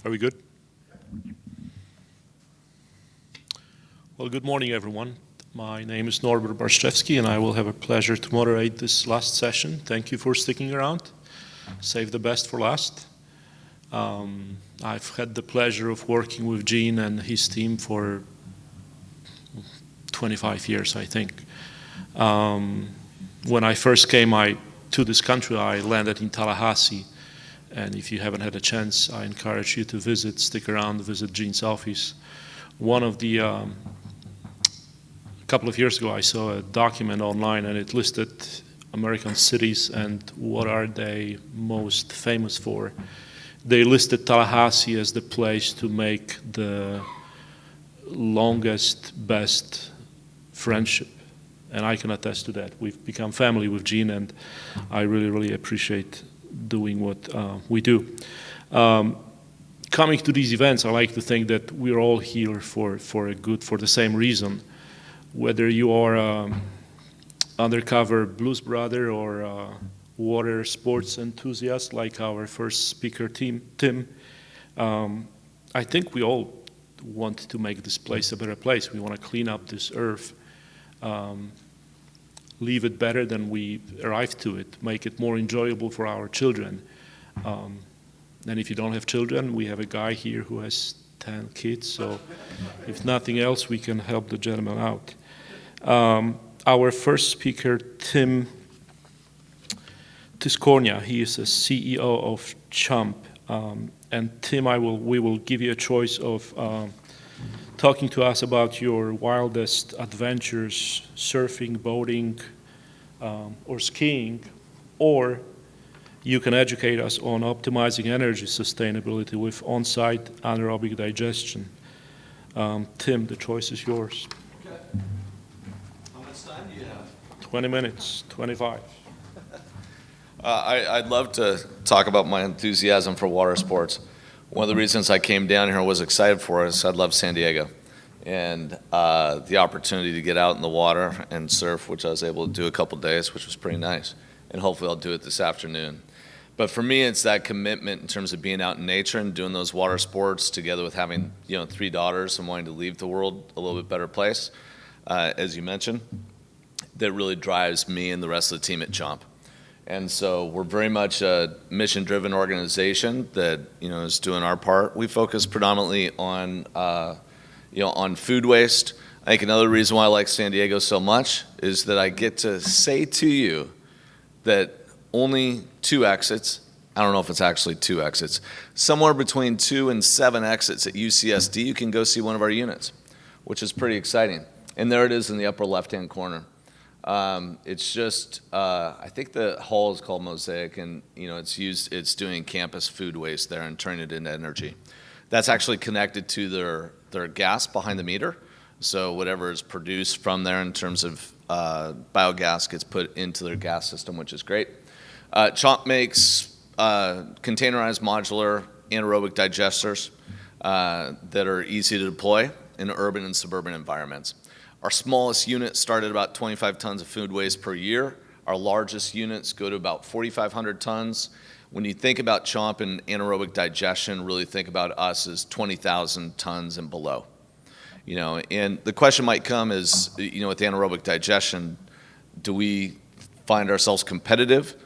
Are we good? Well, good morning, everyone. My name is Norbert Barszczewski, and I will have a pleasure to moderate this last session. Thank you for sticking around. Save the best for last. I've had the pleasure of working with Gene and his team for 25 years, I think. When I first came to this country, I landed in Tallahassee. And if you haven't had a chance, I encourage you to stick around, visit Gene's office. A couple of years ago, I saw a document online, and it listed American cities and what are they most famous for. They listed Tallahassee as the place to make the longest, best friendship. And I can attest to that. We've become family with Gene, and I really, really appreciate doing what we do. Coming to these events, I like to think that we're all here for the same reason. Whether you are undercover blues brother or water sports enthusiast like our first speaker, Tim, I think we all want to make this place a better place. We want to clean up this earth, leave it better than we arrived to it, make it more enjoyable for our children. And if you don't have children, we have a guy here who has 10 kids, so if nothing else, we can help the gentleman out. Our first speaker, Tim Tiscornia, he is a CEO of Chomp. And Tim, we will give you a choice of talking to us about your wildest adventures, surfing, boating, or skiing, or you can educate us on optimizing energy sustainability with on-site anaerobic digestion. Tim, the choice is yours. Okay. How much time do you have? 20 minutes, 25. I'd love to talk about my enthusiasm for water sports. One of the reasons I came down here and was excited for is I love San Diego. And the opportunity to get out in the water and surf, which I was able to do a couple days, which was pretty nice. And hopefully I'll do it this afternoon. But for me, it's that commitment in terms of being out in nature and doing those water sports together with having 3 daughters and wanting to leave the world a little bit better place, as you mentioned, that really drives me and the rest of the team at Chomp. And so we're very much a mission-driven organization that is doing our part. We focus predominantly on on food waste. I think another reason why I like San Diego so much is that I get to say to you that only 2 exits, I don't know if it's actually 2 exits, somewhere between 2 and 7 exits at UCSD, you can go see one of our units, which is pretty exciting. And there it is in the upper left-hand corner. It's just, I think the hall is called Mosaic, and it's doing campus food waste there and turning it into energy. That's actually connected to their gas behind the meter. So whatever is produced from there in terms of biogas gets put into their gas system, which is great. Chomp makes containerized modular anaerobic digesters that are easy to deploy in urban and suburban environments. Our smallest unit started about 25 tons of food waste per year. Our largest units go to about 4,500 tons. When you think about Chomp and anaerobic digestion, really think about us as 20,000 tons and below. And the question might come is, with anaerobic digestion, do we find ourselves competitive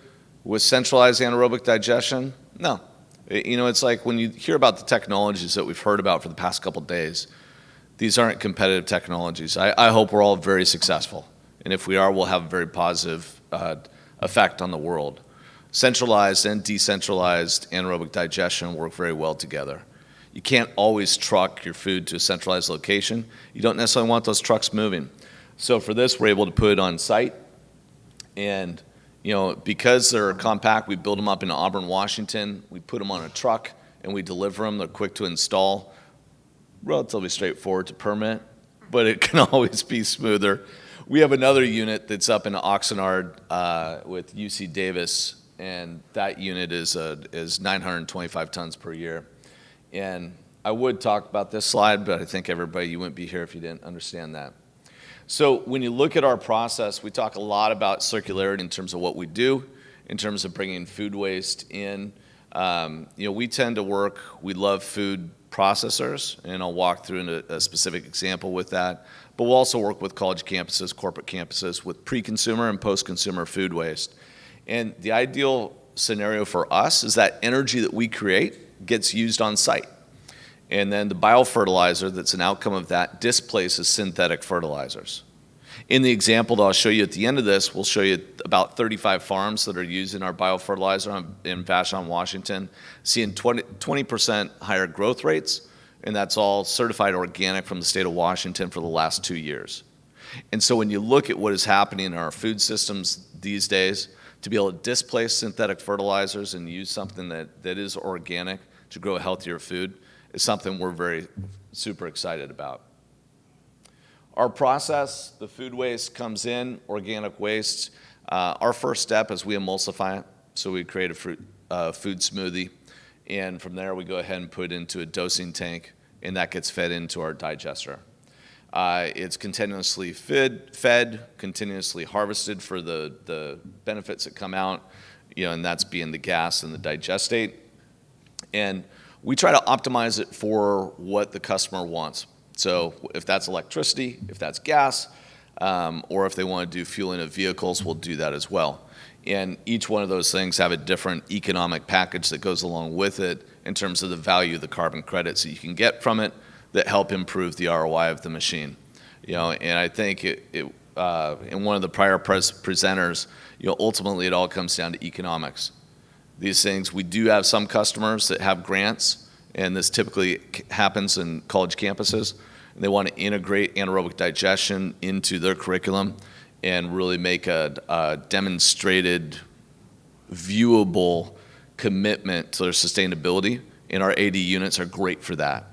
with centralized anaerobic digestion? No. It's like when you hear about the technologies that we've heard about for the past couple of days, these aren't competitive technologies. I hope we're all very successful. And if we are, we'll have a very positive effect on the world. Centralized and decentralized anaerobic digestion work very well together. You can't always truck your food to a centralized location. You don't necessarily want those trucks moving. So for this, we're able to put it on site. And because they're compact, we build them up in Auburn, Washington. We put them on a truck and we deliver them. They're quick to install. Relatively straightforward to permit, but it can always be smoother. We have another unit that's up in Oxnard with UC Davis, and that unit is 925 tons per year. And I would talk about this slide, but I think you wouldn't be here if you didn't understand that. So when you look at our process, we talk a lot about circularity in terms of what we do, in terms of bringing food waste in, We tend to work, we love food processors, and I'll walk through a specific example with that. But we'll also work with college campuses, corporate campuses, with pre-consumer and post-consumer food waste. And the ideal scenario for us is that energy that we create gets used on site. And then the biofertilizer that's an outcome of that displaces synthetic fertilizers. In the example that I'll show you at the end of this, we'll show you about 35 farms that are using our biofertilizer in Vashon, Washington, seeing 20% higher growth rates, and that's all certified organic from the state of Washington for the last 2 years. And so when you look at what is happening in our food systems these days, to be able to displace synthetic fertilizers and use something that is organic to grow healthier food is something we're very super excited about. Our process, the food waste comes in, organic waste. Our first step is we emulsify it, so we create a food smoothie, and from there we go ahead and put it into a dosing tank, and that gets fed into our digester. It's continuously fed, continuously harvested for the benefits that come out, and that's being the gas and the digestate. And we try to optimize it for what the customer wants. So if that's electricity, if that's gas, or if they want to do fueling of vehicles, we'll do that as well. And each one of those things have a different economic package that goes along with it in terms of the value of the carbon credits that you can get from it that help improve the ROI of the machine. And I think in one of the prior presenters, ultimately it all comes down to economics. These things, we do have some customers that have grants, and this typically happens in college campuses, and they want to integrate anaerobic digestion into their curriculum and really make a demonstrated, viewable commitment to their sustainability, and our AD units are great for that.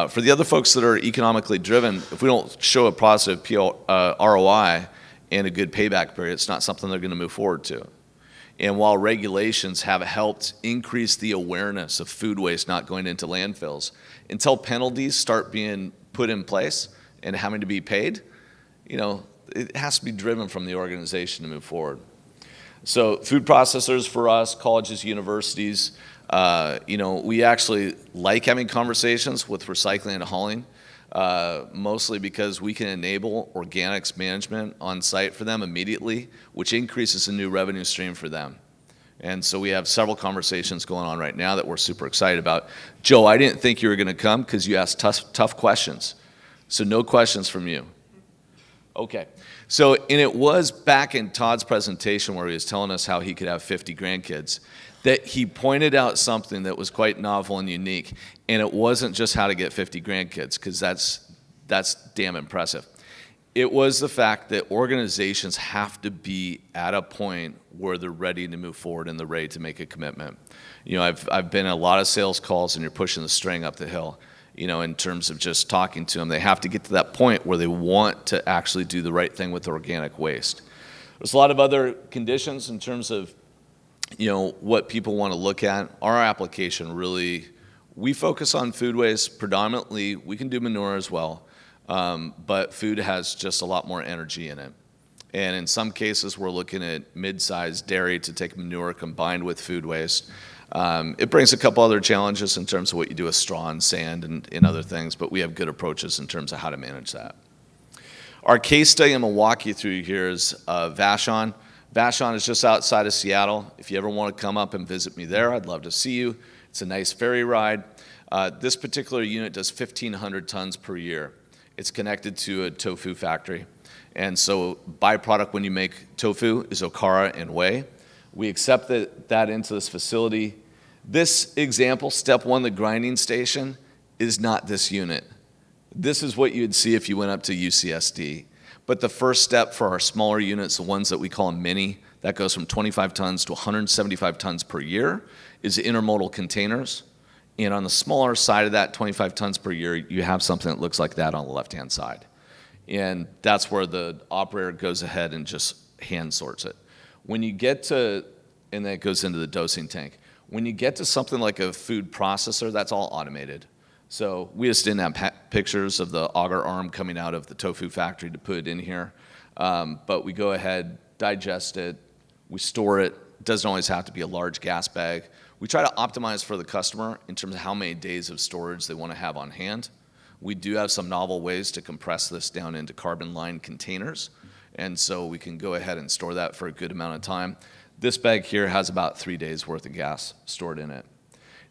For the other folks that are economically driven, if we don't show a positive ROI and a good payback period, it's not something they're going to move forward to. And while regulations have helped increase the awareness of food waste not going into landfills, until penalties start being put in place and having to be paid, it has to be driven from the organization to move forward. So food processors for us, colleges, universities, we actually like having conversations with recycling and hauling, mostly because we can enable organics management on site for them immediately, which increases a new revenue stream for them. And so we have several conversations going on right now that we're super excited about. Joe, I didn't think you were going to come because you asked tough questions. So no questions from you. Okay. So, and it was back in Todd's presentation where he was telling us how he could have 50 grandkids, that he pointed out something that was quite novel and unique, and it wasn't just how to get 50 grandkids, because that's damn impressive. It was the fact that organizations have to be at a point where they're ready to move forward and they're ready to make a commitment. I've been in a lot of sales calls, and you're pushing the string up the hill, in terms of just talking to them. They have to get to that point where they want to actually do the right thing with organic waste. There's a lot of other conditions in terms of what people want to look at. Our application really, we focus on food waste predominantly. We can do manure as well, but food has just a lot more energy in it. And in some cases, we're looking at mid-sized dairy to take manure combined with food waste. It brings a couple other challenges in terms of what you do with straw and sand and other things, but we have good approaches in terms of how to manage that. Our case study I'm going to walk you through here is Vashon. Vashon is just outside of Seattle. If you ever want to come up and visit me there, I'd love to see you. It's a nice ferry ride. This particular unit does 1,500 tons per year. It's connected to a tofu factory. And so byproduct when you make tofu is okara and whey. We accept that into this facility. This example, step one, the grinding station, is not this unit. This is what you'd see if you went up to UCSD. But the first step for our smaller units, the ones that we call them mini, that goes from 25 tons to 175 tons per year, is intermodal containers. And on the smaller side of that, 25 tons per year, you have something that looks like that on the left-hand side. And that's where the operator goes ahead and just hand sorts it. When you get to, and then it goes into the dosing tank. When you get to something like a food processor, that's all automated. So we just didn't have pictures of the auger arm coming out of the tofu factory to put it in here. But we go ahead, digest it, we store it, It doesn't always have to be a large gas bag. We try to optimize for the customer in terms of how many days of storage they want to have on hand. We do have some novel ways to compress this down into carbon-lined containers, and so we can go ahead and store that for a good amount of time. This bag here has about 3 days worth of gas stored in it.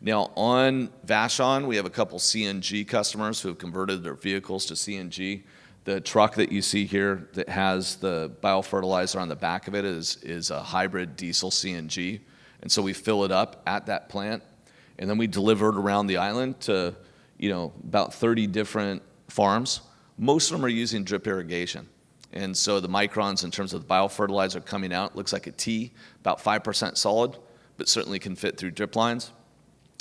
Now on Vashon, we have a couple CNG customers who have converted their vehicles to CNG. The truck that you see here that has the biofertilizer on the back of it is a hybrid diesel CNG. And so we fill it up at that plant, and then we deliver it around the island to, about 30 different farms. Most of them are using drip irrigation. And so the microns in terms of the biofertilizer coming out looks like a T, about 5% solid, but certainly can fit through drip lines.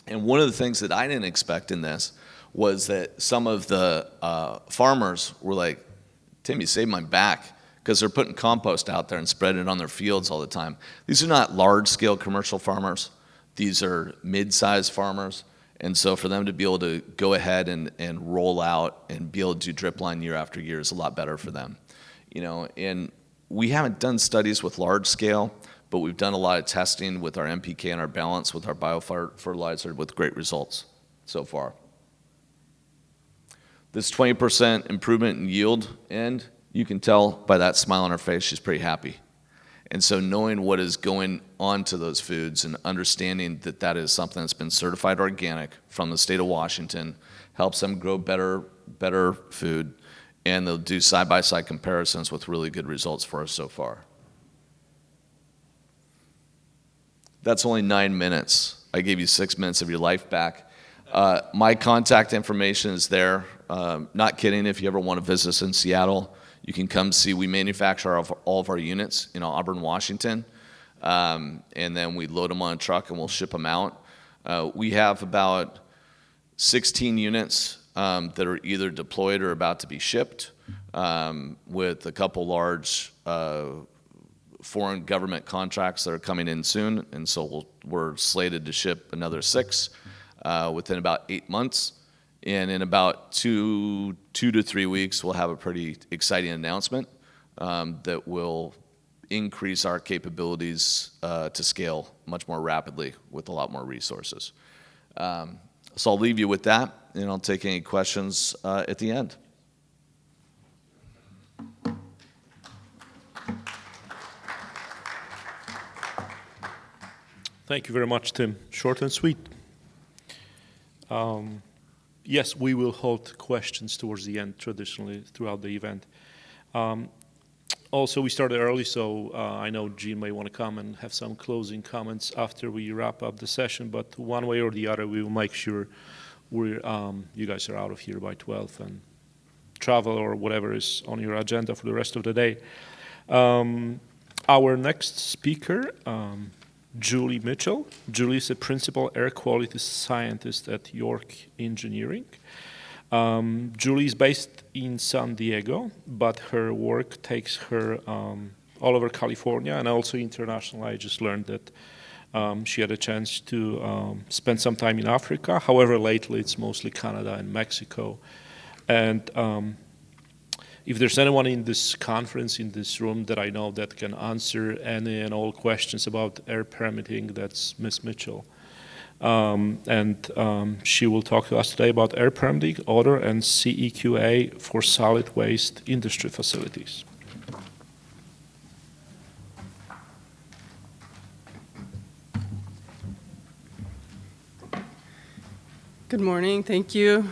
And one of the things that I didn't expect in this was that some of the farmers were like, Tim, you saved my back, because they're putting compost out there and spreading it on their fields all the time. These are not large-scale commercial farmers. These are mid-sized farmers. And so for them to be able to go ahead and roll out and be able to do drip line year after year is a lot better for them. And we haven't done studies with large scale, but we've done a lot of testing with our NPK and our balance with our biofertilizer with great results so far. This 20% improvement in yield, and you can tell by that smile on her face, she's pretty happy. And so knowing what is going on to those foods and understanding that that is something that's been certified organic from the state of Washington helps them grow better food, and they'll do side-by-side comparisons with really good results for us so far. That's only 9 minutes. I gave you 6 minutes of your life back. My contact information is there. Not kidding, if you ever want to visit us in Seattle, you can come see. We manufacture all of our units in Auburn, Washington, and then we load them on a truck and we'll ship them out. We have about 16 units that are either deployed or about to be shipped, with a couple large foreign government contracts that are coming in soon, and so we're slated to ship another 6 within about 8 months. And in about two to 3 weeks, we'll have a pretty exciting announcement that will increase our capabilities to scale much more rapidly with a lot more resources. So I'll leave you with that, and I'll take any questions at the end. Thank you very much, Tim. Short and sweet. Yes, we will hold questions towards the end, traditionally, throughout the event. Also, we started early, so I know Gene may want to come and have some closing comments after we wrap up the session, but one way or the other, we will make sure you guys are out of here by 12 and travel or whatever is on your agenda for the rest of the day. Our next speaker, Julie Mitchell. Julie is a principal air quality scientist at Yorke Engineering. Julie is based in San Diego, but her work takes her all over California and also international. I just learned that she had a chance to spend some time in Africa. However, lately it's mostly Canada and Mexico. And if there's anyone in this conference, in this room that I know that can answer any and all questions about air permitting, that's Ms. Mitchell. She will talk to us today about air permitting, odor, and CEQA for solid waste industry facilities. Good morning, thank you.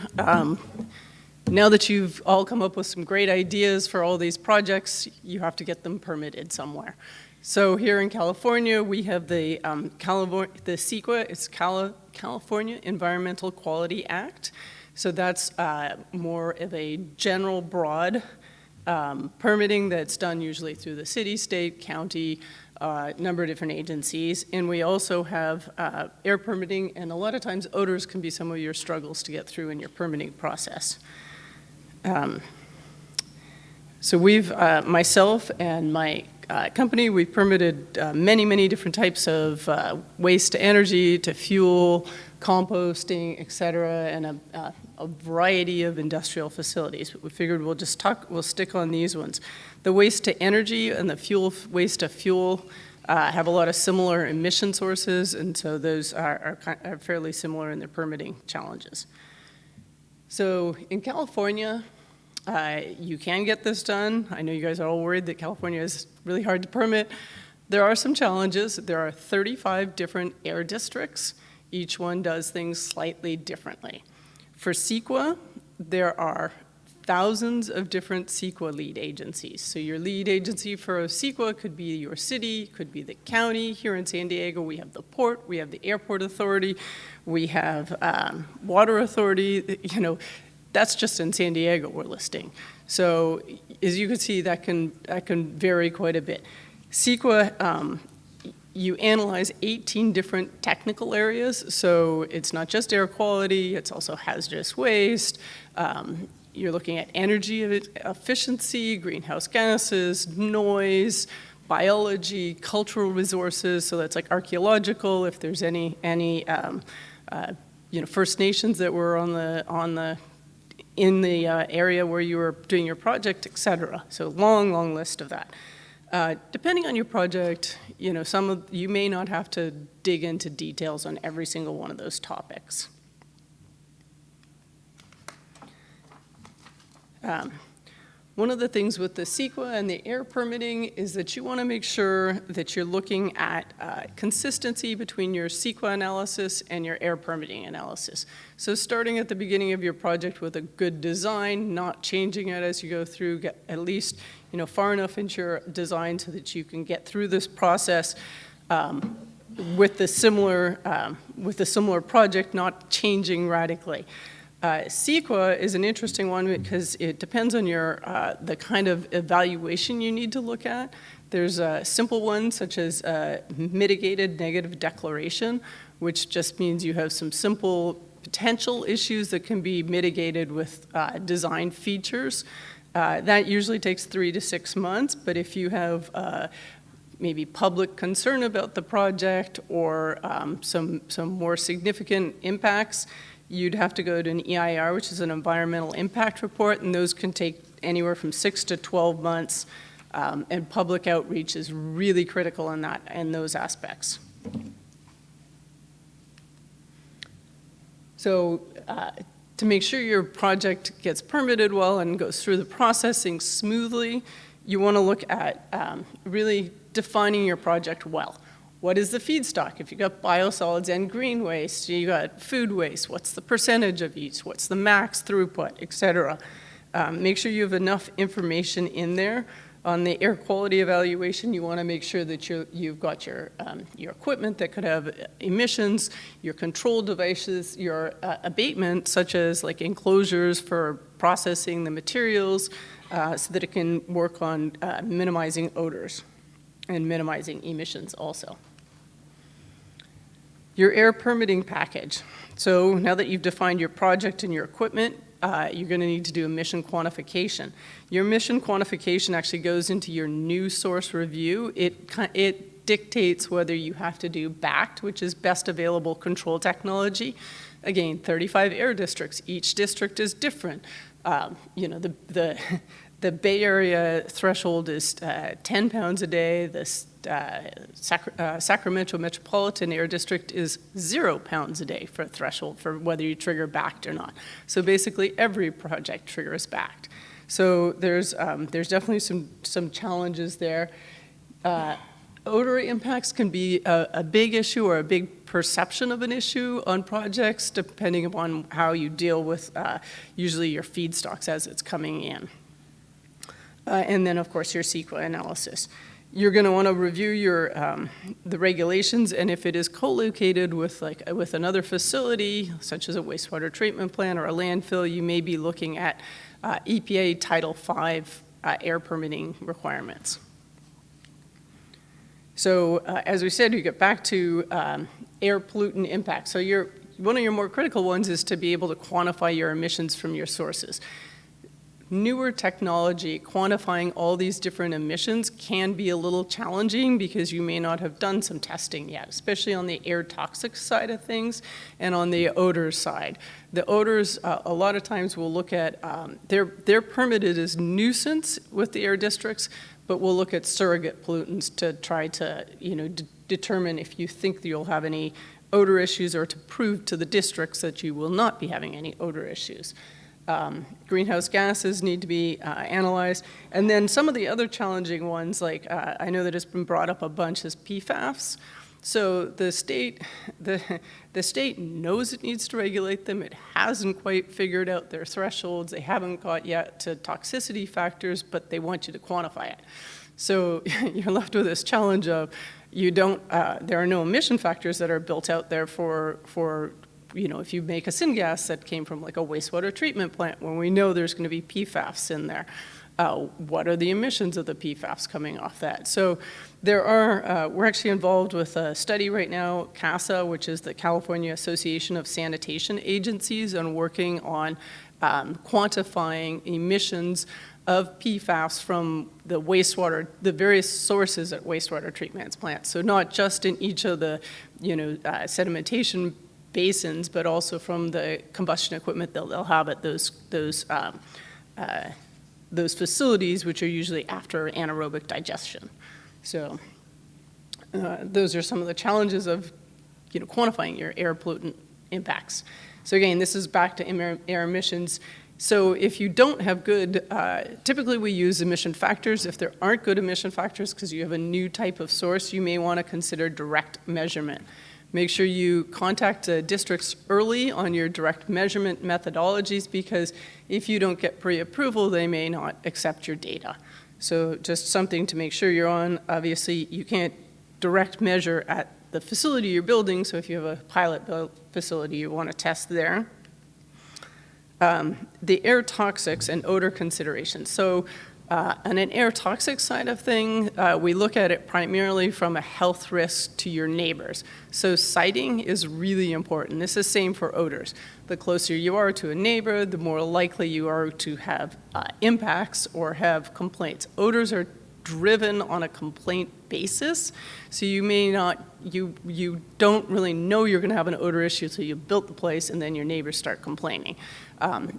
Now that you've all come up with some great ideas for all these projects, you have to get them permitted somewhere. So here in California, we have the CEQA, it's California Environmental Quality Act. So that's more of a general, broad permitting that's done usually through the city, state, county, number of different agencies. And we also have air permitting, and a lot of times odors can be some of your struggles to get through in your permitting process. So we've, myself and my company, we've permitted many different types of waste to energy, to fuel, composting, et cetera, and a variety of industrial facilities. But we figured we'll stick on these ones. The waste to energy and the waste to fuel, have a lot of similar emission sources, and so those are fairly similar in their permitting challenges. So in California, you can get this done. I know you guys are all worried that California is really hard to permit. There are some challenges. There are 35 different air districts. Each one does things slightly differently. For CEQA, there are thousands of different CEQA lead agencies. So your lead agency for CEQA could be your city, could be the county. Here in San Diego, we have the port, we have the airport authority, we have water authority. You know, that's just in San Diego we're listing. So as you can see, that can vary quite a bit. CEQA, you analyze 18 different technical areas, so it's not just air quality, it's also hazardous waste. You're looking at energy efficiency, greenhouse gases, noise, biology, cultural resources, so that's like archaeological, if there's any First Nations that were in the area where you were doing your project, et cetera. So long list of that. Depending on your project, you may not have to dig into details on every single one of those topics. One of the things with the CEQA and the air permitting is that you want to make sure that you're looking at consistency between your CEQA analysis and your air permitting analysis. So starting at the beginning of your project with a good design, not changing it as you go through, get at least far enough into your design so that you can get through this process with the similar project, not changing radically. CEQA is an interesting one because it depends on the kind of evaluation you need to look at. There's a simple one such as mitigated negative declaration, which just means you have some simple potential issues that can be mitigated with design features. That usually takes 3 to 6 months, but if you have maybe public concern about the project or some more significant impacts, you'd have to go to an EIR, which is an environmental impact report, and those can take anywhere from 6 to 12 months, and public outreach is really critical in those aspects. So to make sure your project gets permitted well and goes through the processing smoothly, you want to look at really defining your project well. What is the feedstock? If you've got biosolids and green waste, you got food waste, what's the percentage of each? What's the max throughput, et cetera? Make sure you have enough information in there. On the air quality evaluation, you want to make sure that you've got your equipment that could have emissions, your control devices, your abatement, such as like enclosures for processing the materials, so that it can work on minimizing odors and minimizing emissions also. Your air permitting package. So now that you've defined your project and your equipment, you're going to need to do emission quantification. Your emission quantification actually goes into your new source review. It dictates whether you have to do BACT, which is best available control technology. Again, 35 air districts. Each district is different. The Bay Area threshold is 10 pounds a day. The Sacramento Metropolitan Air District is 0 pounds a day for a threshold for whether you trigger BACT or not. So basically, every project triggers BACT. So there's definitely some challenges there. Odor impacts can be a big issue or a big perception of an issue on projects, depending upon how you deal with usually your feedstocks as it's coming in. And then, of course, your CEQA analysis. You're going to want to review the regulations, and if it is co-located with another facility, such as a wastewater treatment plant or a landfill, you may be looking at EPA Title V air permitting requirements. So as we said, you get back to air pollutant impact. So one of your more critical ones is to be able to quantify your emissions from your sources. Newer technology, quantifying all these different emissions can be a little challenging because you may not have done some testing yet, especially on the air toxic side of things and on the odor side. The odors, a lot of times we'll look at, they're permitted as nuisance with the air districts, but we'll look at surrogate pollutants to try to, determine if you think that you'll have any odor issues or to prove to the districts that you will not be having any odor issues. Greenhouse gases need to be analyzed. And then some of the other challenging ones, like I know that it's been brought up a bunch, is PFAS. So the state knows it needs to regulate them. It hasn't quite figured out their thresholds. They haven't got yet to toxicity factors, but they want you to quantify it. So you're left with this challenge of there are no emission factors that are built out there for if you make a syngas that came from like a wastewater treatment plant, when we know there's going to be PFAS in there. What are the emissions of the PFAS coming off that? So we're actually involved with a study right now, CASA, which is the California Association of Sanitation Agencies, and working on quantifying emissions of PFAS from the various sources at wastewater treatment plants. So not just in each of the, sedimentation basins, but also from the combustion equipment that they'll have at those facilities, which are usually after anaerobic digestion. So those are some of the challenges of quantifying your air pollutant impacts. So again, this is back to air emissions. So if you don't have good, typically we use emission factors. If there aren't good emission factors because you have a new type of source, you may want to consider direct measurement. Make sure you contact districts early on your direct measurement methodologies, because if you don't get pre-approval, they may not accept your data. So just something to make sure you're on. Obviously, you can't direct measure at the facility you're building, so if you have a pilot facility, you want to test there. The air toxics and odor considerations. So on an air toxic side of thing, we look at it primarily from a health risk to your neighbors. So siting is really important. This is same for odors. The closer you are to a neighbor, the more likely you are to have impacts or have complaints. Odors are driven on a complaint basis, so you may not, you don't really know you're going to have an odor issue until you built the place and then your neighbors start complaining.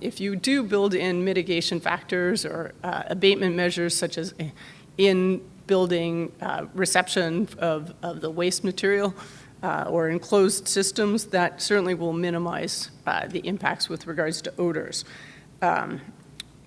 If you do build in mitigation factors or abatement measures, such as in building reception of the waste material or enclosed systems, that certainly will minimize the impacts with regards to odors.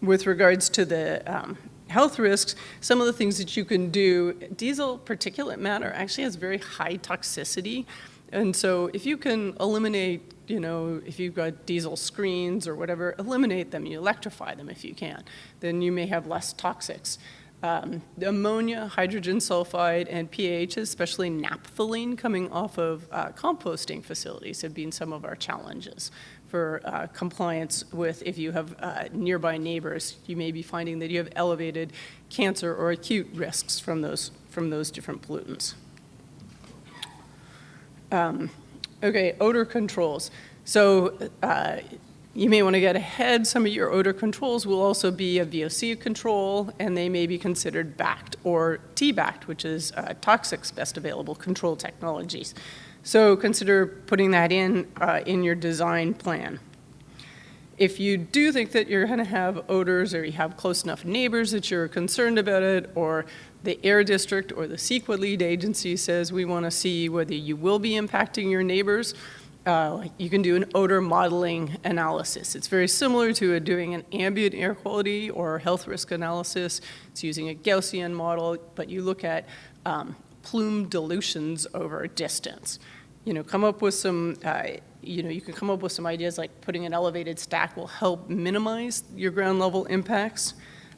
With regards to the health risks, some of the things that you can do, diesel particulate matter actually has very high toxicity. And so if you can eliminate, if you've got diesel screens or whatever, eliminate them, you electrify them if you can, then you may have less toxics. The ammonia, hydrogen sulfide, and PAHs, especially naphthalene coming off of composting facilities, have been some of our challenges for compliance with. If you have nearby neighbors, you may be finding that you have elevated cancer or acute risks from those different pollutants. Okay, odor controls. So you may want to get ahead. Some of your odor controls will also be a VOC control, and they may be considered BACT or T-BACT, which is toxics best available control technologies. So consider putting that in your design plan. If you do think that you're going to have odors, or you have close enough neighbors that you're concerned about it, or the air district or the CEQA lead agency says we want to see whether you will be impacting your neighbors, you can do an odor modeling analysis. It's very similar to doing an ambient air quality or health risk analysis. It's using a Gaussian model, but you look at plume dilutions over a distance. Come up with some, you can come up with some ideas like putting an elevated stack will help minimize your ground level impacts.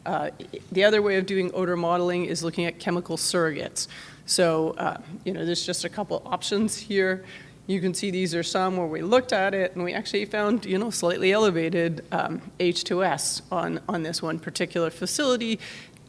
The other way of doing odor modeling is looking at chemical surrogates. So, there's just a couple options here. You can see these are some where we looked at it and we actually found, slightly elevated H2S on this one particular facility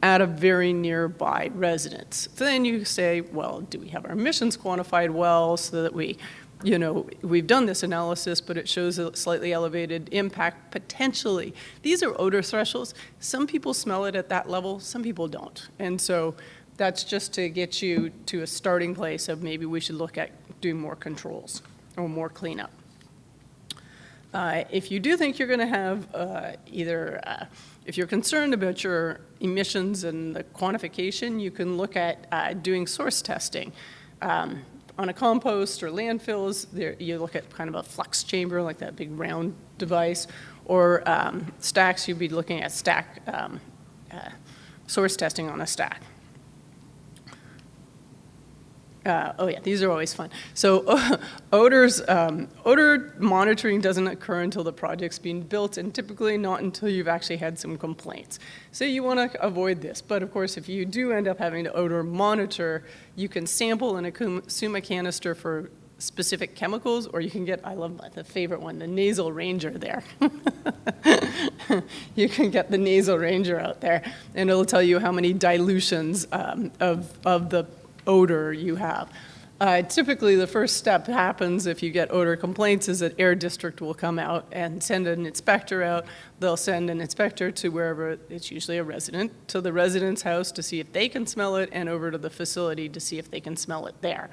at a very nearby residence. So then you say, well, do we have our emissions quantified well so that we've done this analysis, but it shows a slightly elevated impact potentially. These are odor thresholds. Some people smell it at that level, some people don't. And so that's just to get you to a starting place of maybe we should look at doing more controls or more cleanup. If you do think you're going to have if you're concerned about your emissions and the quantification, you can look at doing source testing. On a compost or landfills, you look at kind of a flux chamber, like that big round device, or stacks, you'd be looking at stack source testing on a stack. Oh yeah, these are always fun. So odor monitoring doesn't occur until the project's being built, and typically not until you've actually had some complaints. So you want to avoid this, but of course if you do end up having to odor monitor, you can sample and assume a canister for specific chemicals, or you can get, I love the favorite one, the nasal ranger there. You can get the nasal ranger out there, and it'll tell you how many dilutions of the odor you have. Typically, the first step happens if you get odor complaints is that Air District will come out and send an inspector out. They'll send an inspector to wherever, it's usually a resident, to the resident's house to see if they can smell it, and over to the facility to see if they can smell it there.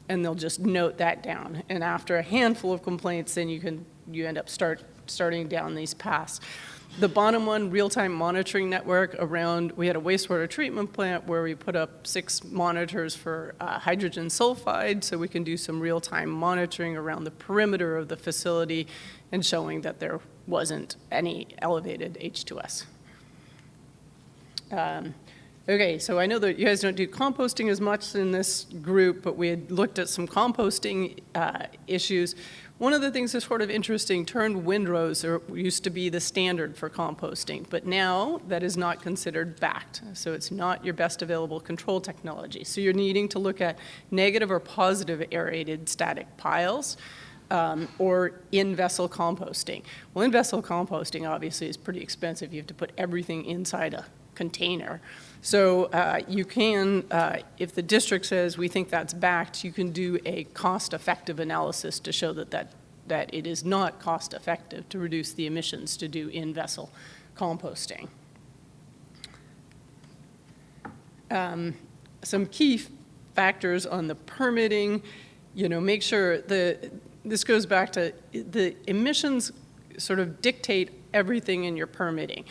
And they'll just note that down. And after a handful of complaints, then you end up starting down these paths. The bottom one, real-time monitoring network around, we had a wastewater treatment plant where we put up 6 monitors for hydrogen sulfide, so we can do some real-time monitoring around the perimeter of the facility and showing that there wasn't any elevated H2S. Okay, so I know that you guys don't do composting as much in this group, but we had looked at some composting issues. One of the things that's sort of interesting, turned windrows used to be the standard for composting, but now that is not considered backed. So it's not your best available control technology. So you're needing to look at negative or positive aerated static piles, or in-vessel composting. Well, in-vessel composting obviously is pretty expensive. You have to put everything inside a container. So you can, if the district says we think that's backed, you can do a cost-effective analysis to show that it is not cost-effective to reduce the emissions to do in-vessel composting. Some key factors on the permitting, make sure this goes back to the emissions sort of dictate everything in your permitting.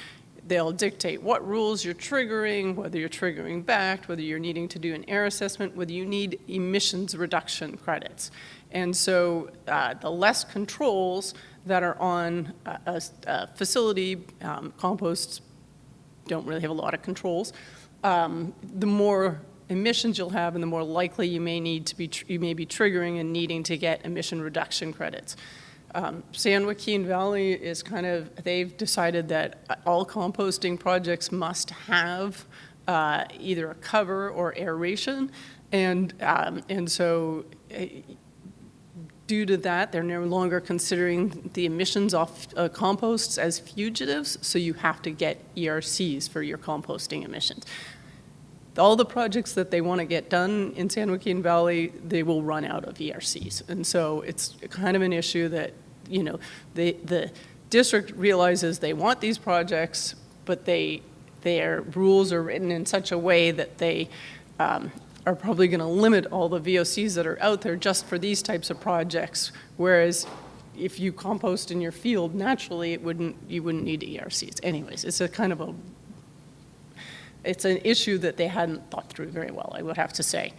They'll dictate what rules you're triggering, whether you're triggering backed, whether you're needing to do an air assessment, whether you need emissions reduction credits. And so the less controls that are on a facility, composts don't really have a lot of controls, the more emissions you'll have and the more likely you may be triggering and needing to get emission reduction credits. San Joaquin Valley is they've decided that all composting projects must have either a cover or aeration, and so due to that, they're no longer considering the emissions off composts as fugitives, so you have to get ERCs for your composting emissions. All the projects that they want to get done in San Joaquin Valley, they will run out of ERCs. And so it's kind of an issue that, the district realizes they want these projects, but their rules are written in such a way that they are probably going to limit all the VOCs that are out there just for these types of projects, whereas if you compost in your field, naturally you wouldn't need ERCs. Anyways, it's it's an issue that they hadn't thought through very well, I would have to say.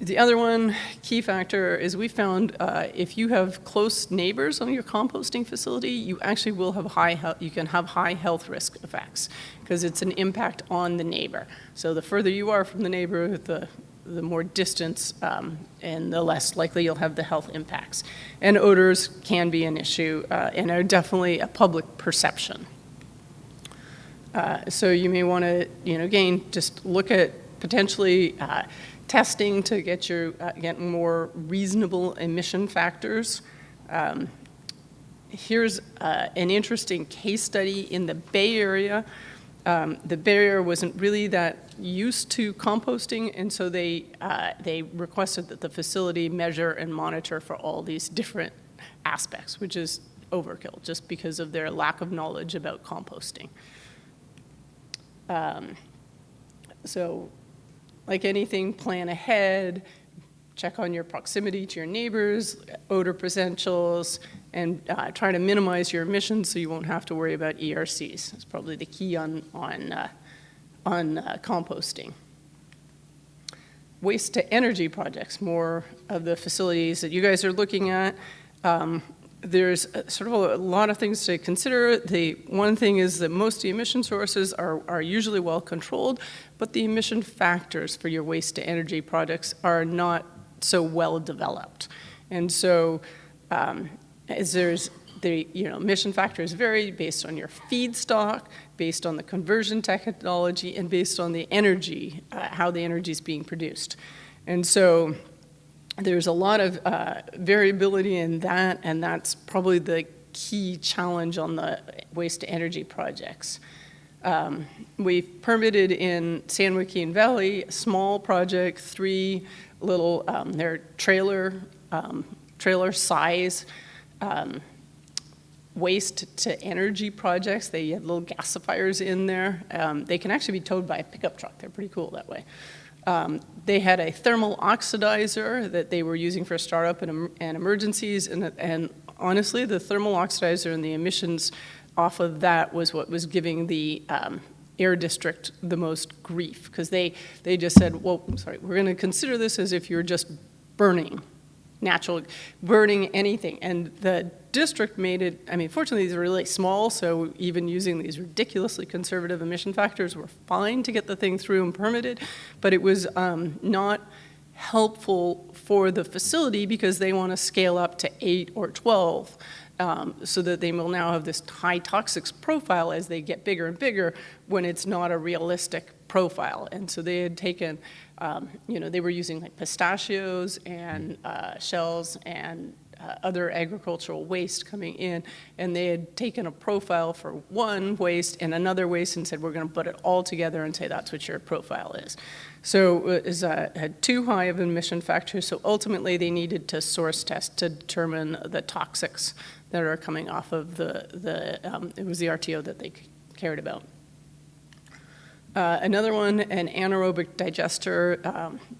The other one, key factor, is we found if you have close neighbors on your composting facility, you actually will have you can have high health risk effects because it's an impact on the neighbor. So the further you are from the neighbor, the more distance and the less likely you'll have the health impacts. And odors can be an issue and are definitely a public perception. So you may want to, again, just look at potentially testing to get more reasonable emission factors. Here's an interesting case study in the Bay Area. The Bay Area wasn't really that used to composting, and so they requested that the facility measure and monitor for all these different aspects, which is overkill, just because of their lack of knowledge about composting. So like anything, plan ahead, check on your proximity to your neighbors, odor potentials, and try to minimize your emissions so you won't have to worry about ERCs. That's probably the key on composting. Waste to energy projects, more of the facilities that you guys are looking at. There's sort of a lot of things to consider. The one thing is that most of the emission sources are usually well controlled, but the emission factors for your waste to energy projects are not so well developed. And so emission factors vary based on your feedstock, based on the conversion technology, and based on the energy, how the energy is being produced. And so there's a lot of variability in that, and that's probably the key challenge on the waste to energy projects. We've permitted in San Joaquin Valley a small project, 3 little, they're trailer size waste to energy projects. They have little gasifiers in there. They can actually be towed by a pickup truck. They're pretty cool that way. They had a thermal oxidizer that they were using for startup and emergencies, and honestly, the thermal oxidizer and the emissions off of that was what was giving the air district the most grief, because they just said, well, we're going to consider this as if you're just burning anything. And the district made it, fortunately these are really small, so even using these ridiculously conservative emission factors were fine to get the thing through and permitted, but it was not helpful for the facility because they want to scale up to 8 or 12 so that they will now have this high toxics profile as they get bigger and bigger when it's not a realistic profile. And so they had taken, they were using like pistachios and shells and other agricultural waste coming in, and they had taken a profile for one waste and another waste and said, we're going to put it all together and say that's what your profile is. So it was, had too high of an emission factor, so ultimately they needed to source test to determine the toxics that are coming off of it was the RTO that they cared about. Another one, an anaerobic digester,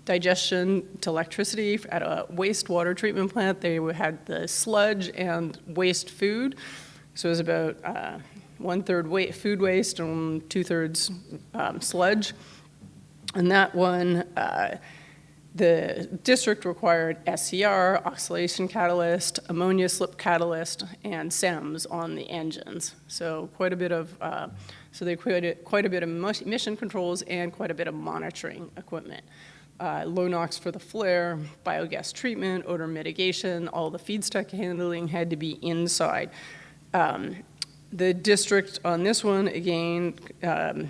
digestion to electricity at a wastewater treatment plant. They had the sludge and waste food. So it was about 1/3 food waste and 2/3 sludge. And that one, the district required SCR, oxidation catalyst, ammonia slip catalyst, and SEMS on the engines. So quite a bit of they created quite a bit of emission controls and quite a bit of monitoring equipment. Low NOx for the flare, biogas treatment, odor mitigation, all the feedstock handling had to be inside. The district on this one, again, they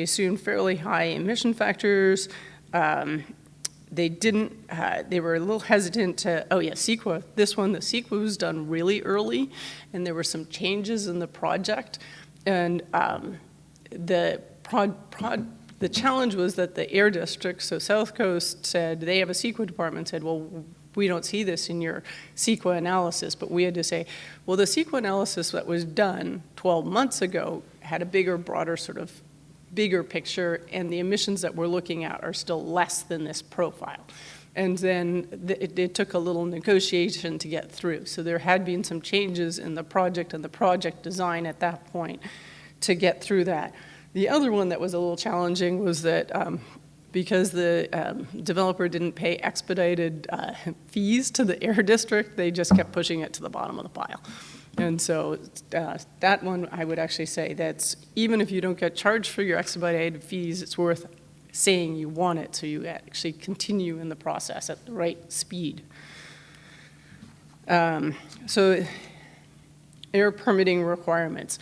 assumed fairly high emission factors. They were a little hesitant to, CEQA. This one, the CEQA was done really early, and there were some changes in the project. And the challenge was that the air district, so South Coast said, they have a CEQA department, said, well, we don't see this in your CEQA analysis. But we had to say, well, the CEQA analysis that was done 12 months ago had a bigger, broader bigger picture, and the emissions that we're looking at are still less than this profile. And then it took a little negotiation to get through. So there had been some changes in the project and the project design at that point to get through that. The other one that was a little challenging was that because the developer didn't pay expedited fees to the air district, they just kept pushing it to the bottom of the pile. And so that one, I would actually say that's, even if you don't get charged for your expedited fees, it's worth saying you want it so you actually continue in the process at the right speed. So air permitting requirements.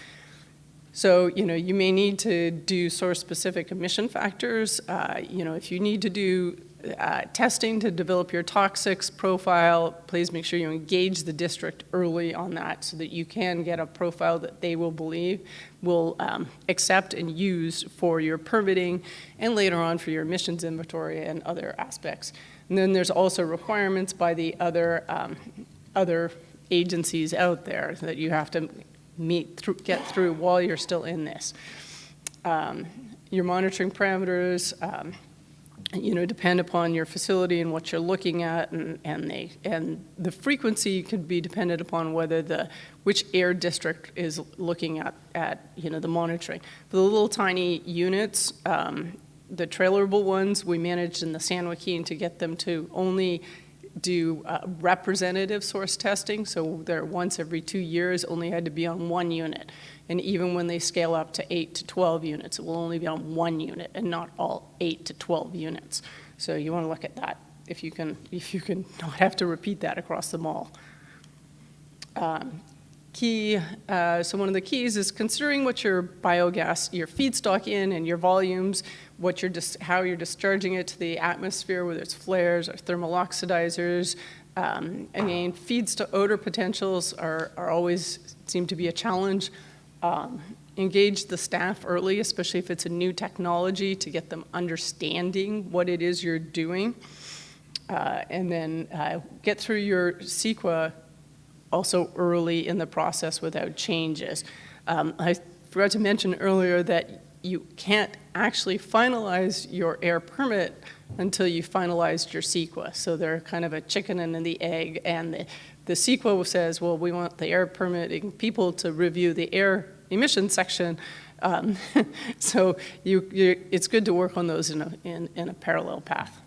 So, you may need to do source-specific emission factors. If you need to do testing to develop your toxics profile, please make sure you engage the district early on that so that you can get a profile that they will believe will accept and use for your permitting and later on for your emissions inventory and other aspects. And then there's also requirements by the other agencies out there that you have to get through while you're still in this. Your monitoring parameters, depend upon your facility and what you're looking at, and the frequency could be dependent upon which air district is looking at the monitoring. For the little tiny units, the trailerable ones, we managed in the San Joaquin to get them to only do representative source testing, so they're once every 2 years, only had to be on 1 unit. And even when they scale up to 8 to 12 units, it will only be on 1 unit and not all 8 to 12 units. So you want to look at that if you can not have to repeat that across the mall. So one of the keys is considering what your biogas, your feedstock in and your volumes, how you're discharging it to the atmosphere, whether it's flares or thermal oxidizers. Again, feeds to odor potentials are always seem to be a challenge. Engage the staff early, especially if it's a new technology, to get them understanding what it is you're doing. And then get through your CEQA also early in the process without changes. I forgot to mention earlier that you can't actually finalize your air permit until you finalized your CEQA. So they're kind of a chicken and the egg, and the CEQA says, well, we want the air permitting people to review the air emission section. So it's good to work on those in a parallel path.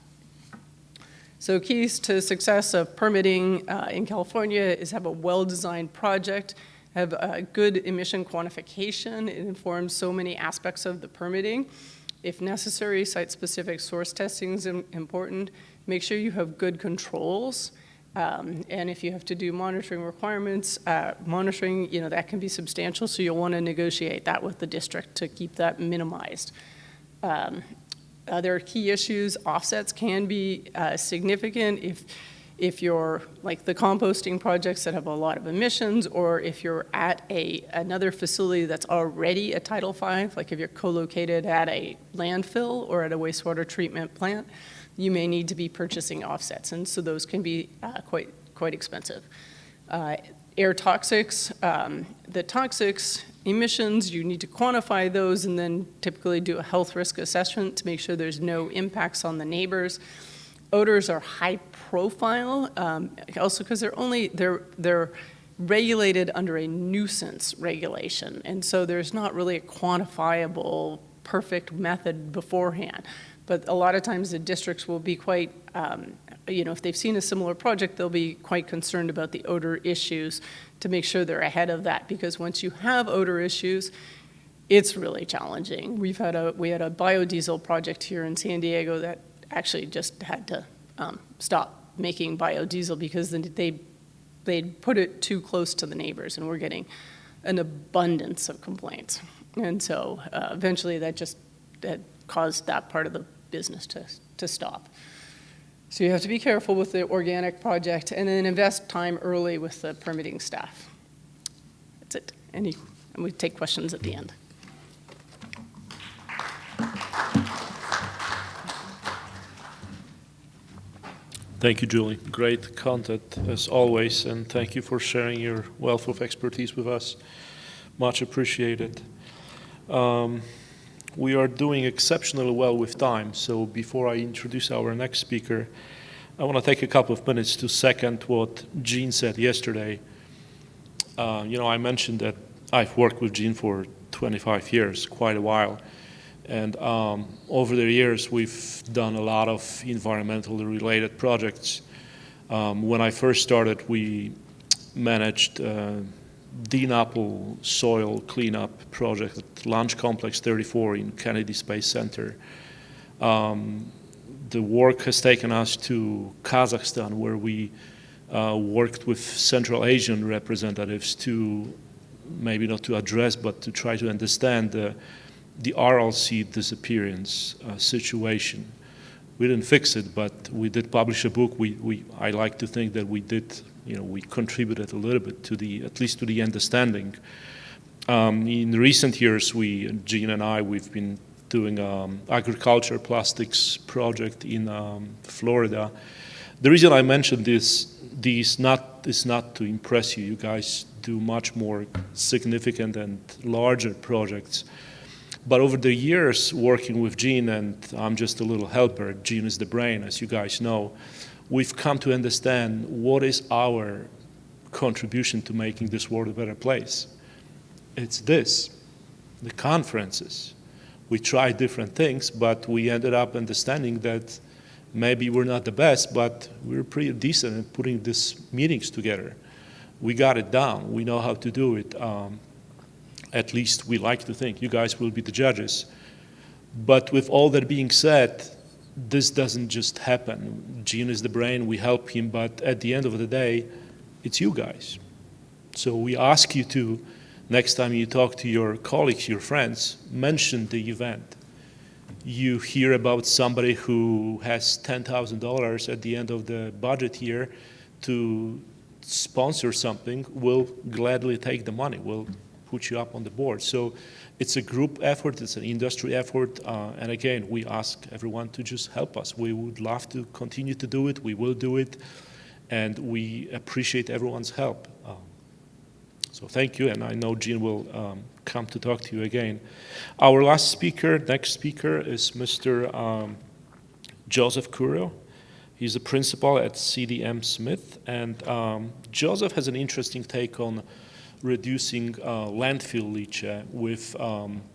So keys to success of permitting in California is have a well-designed project, have a good emission quantification. It informs so many aspects of the permitting. If necessary, site-specific source testing is important. Make sure you have good controls. And if you have to do monitoring requirements, monitoring, that can be substantial, so you'll want to negotiate that with the district to keep that minimized. Other key issues, offsets can be significant if you're like the composting projects that have a lot of emissions, or if you're at another facility that's already a Title V, like if you're co-located at a landfill or at a wastewater treatment plant, you may need to be purchasing offsets, and so those can be quite expensive. Air toxics, the toxics emissions, you need to quantify those and then typically do a health risk assessment to make sure there's no impacts on the neighbors. Odors are high profile, also because they're regulated under a nuisance regulation, and so there's not really a quantifiable perfect method beforehand. But a lot of times the districts will be quite, if they've seen a similar project, they'll be quite concerned about the odor issues to make sure they're ahead of that, because once you have odor issues, it's really challenging. We had a biodiesel project here in San Diego that actually just had to stop making biodiesel because they put it too close to the neighbors, and we're getting an abundance of complaints. And so eventually that caused that part of the business to stop. So you have to be careful with the organic project, and then invest time early with the permitting staff. That's it. And we take questions at the end. Thank you, Julie. Great content as always, and thank you for sharing your wealth of expertise with us. Much appreciated. We are doing exceptionally well with time, so before I introduce our next speaker, I want to take a couple of minutes to second what Gene said yesterday. I mentioned that I've worked with Gene for 25 years, quite a while, and over the years we've done a lot of environmentally related projects. When I first started, we managed Dean Apple soil cleanup project at Launch Complex 34 in Kennedy Space Center. The work has taken us to Kazakhstan, where we worked with Central Asian representatives to, maybe not to address, but to try to understand the Aral Sea disappearance situation. We didn't fix it, but we did publish a book. I like to think that we did. We contributed a little bit at least to the understanding. In recent years, Gene and we've been doing agriculture plastics project in Florida. The reason I mentioned this is not to impress you. You guys do much more significant and larger projects. But over the years working with Gene, and I'm just a little helper, Gene is the brain, as you guys know, we've come to understand what is our contribution to making this world a better place. It's this, the conferences. We tried different things, but we ended up understanding that maybe we're not the best, but we're pretty decent at putting these meetings together. We got it down. We know how to do it. At least we like to think. You guys will be the judges. But with all that being said, this doesn't just happen. Gene is the brain, we help him, but at the end of the day, it's you guys. So we ask you to, next time you talk to your colleagues, your friends, mention the event. You hear about somebody who has $10,000 at the end of the budget year to sponsor something, we'll gladly take the money. We'll put you up on the board. So it's a group effort, it's an industry effort, and again, we ask everyone to just help us. We would love to continue to do it, we will do it, and we appreciate everyone's help. So thank you, and I know Gene will come to talk to you again. Our last speaker, next speaker, is Mr. Joseph Curro. He's a principal at CDM Smith, and Joseph has an interesting take on reducing landfill leachate with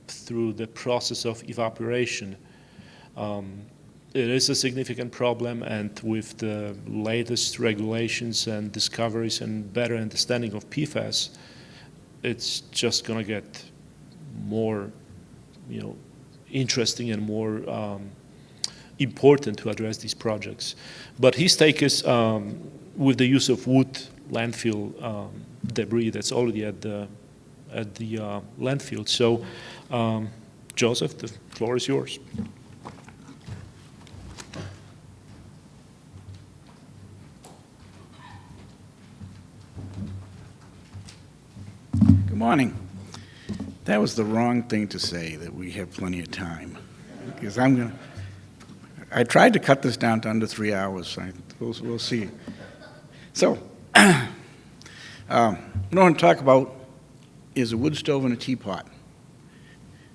through the process of evaporation. It is a significant problem, and with the latest regulations and discoveries and better understanding of PFAS, it's just going to get more, interesting and more important to address these projects. But his take is with the use of wood landfill debris that's already at the landfill. So, Joseph, the floor is yours. Good morning. That was the wrong thing to say, that we have plenty of time, because I tried to cut this down to under 3 hours. We'll see. So, what I want to talk about is a wood stove and a teapot,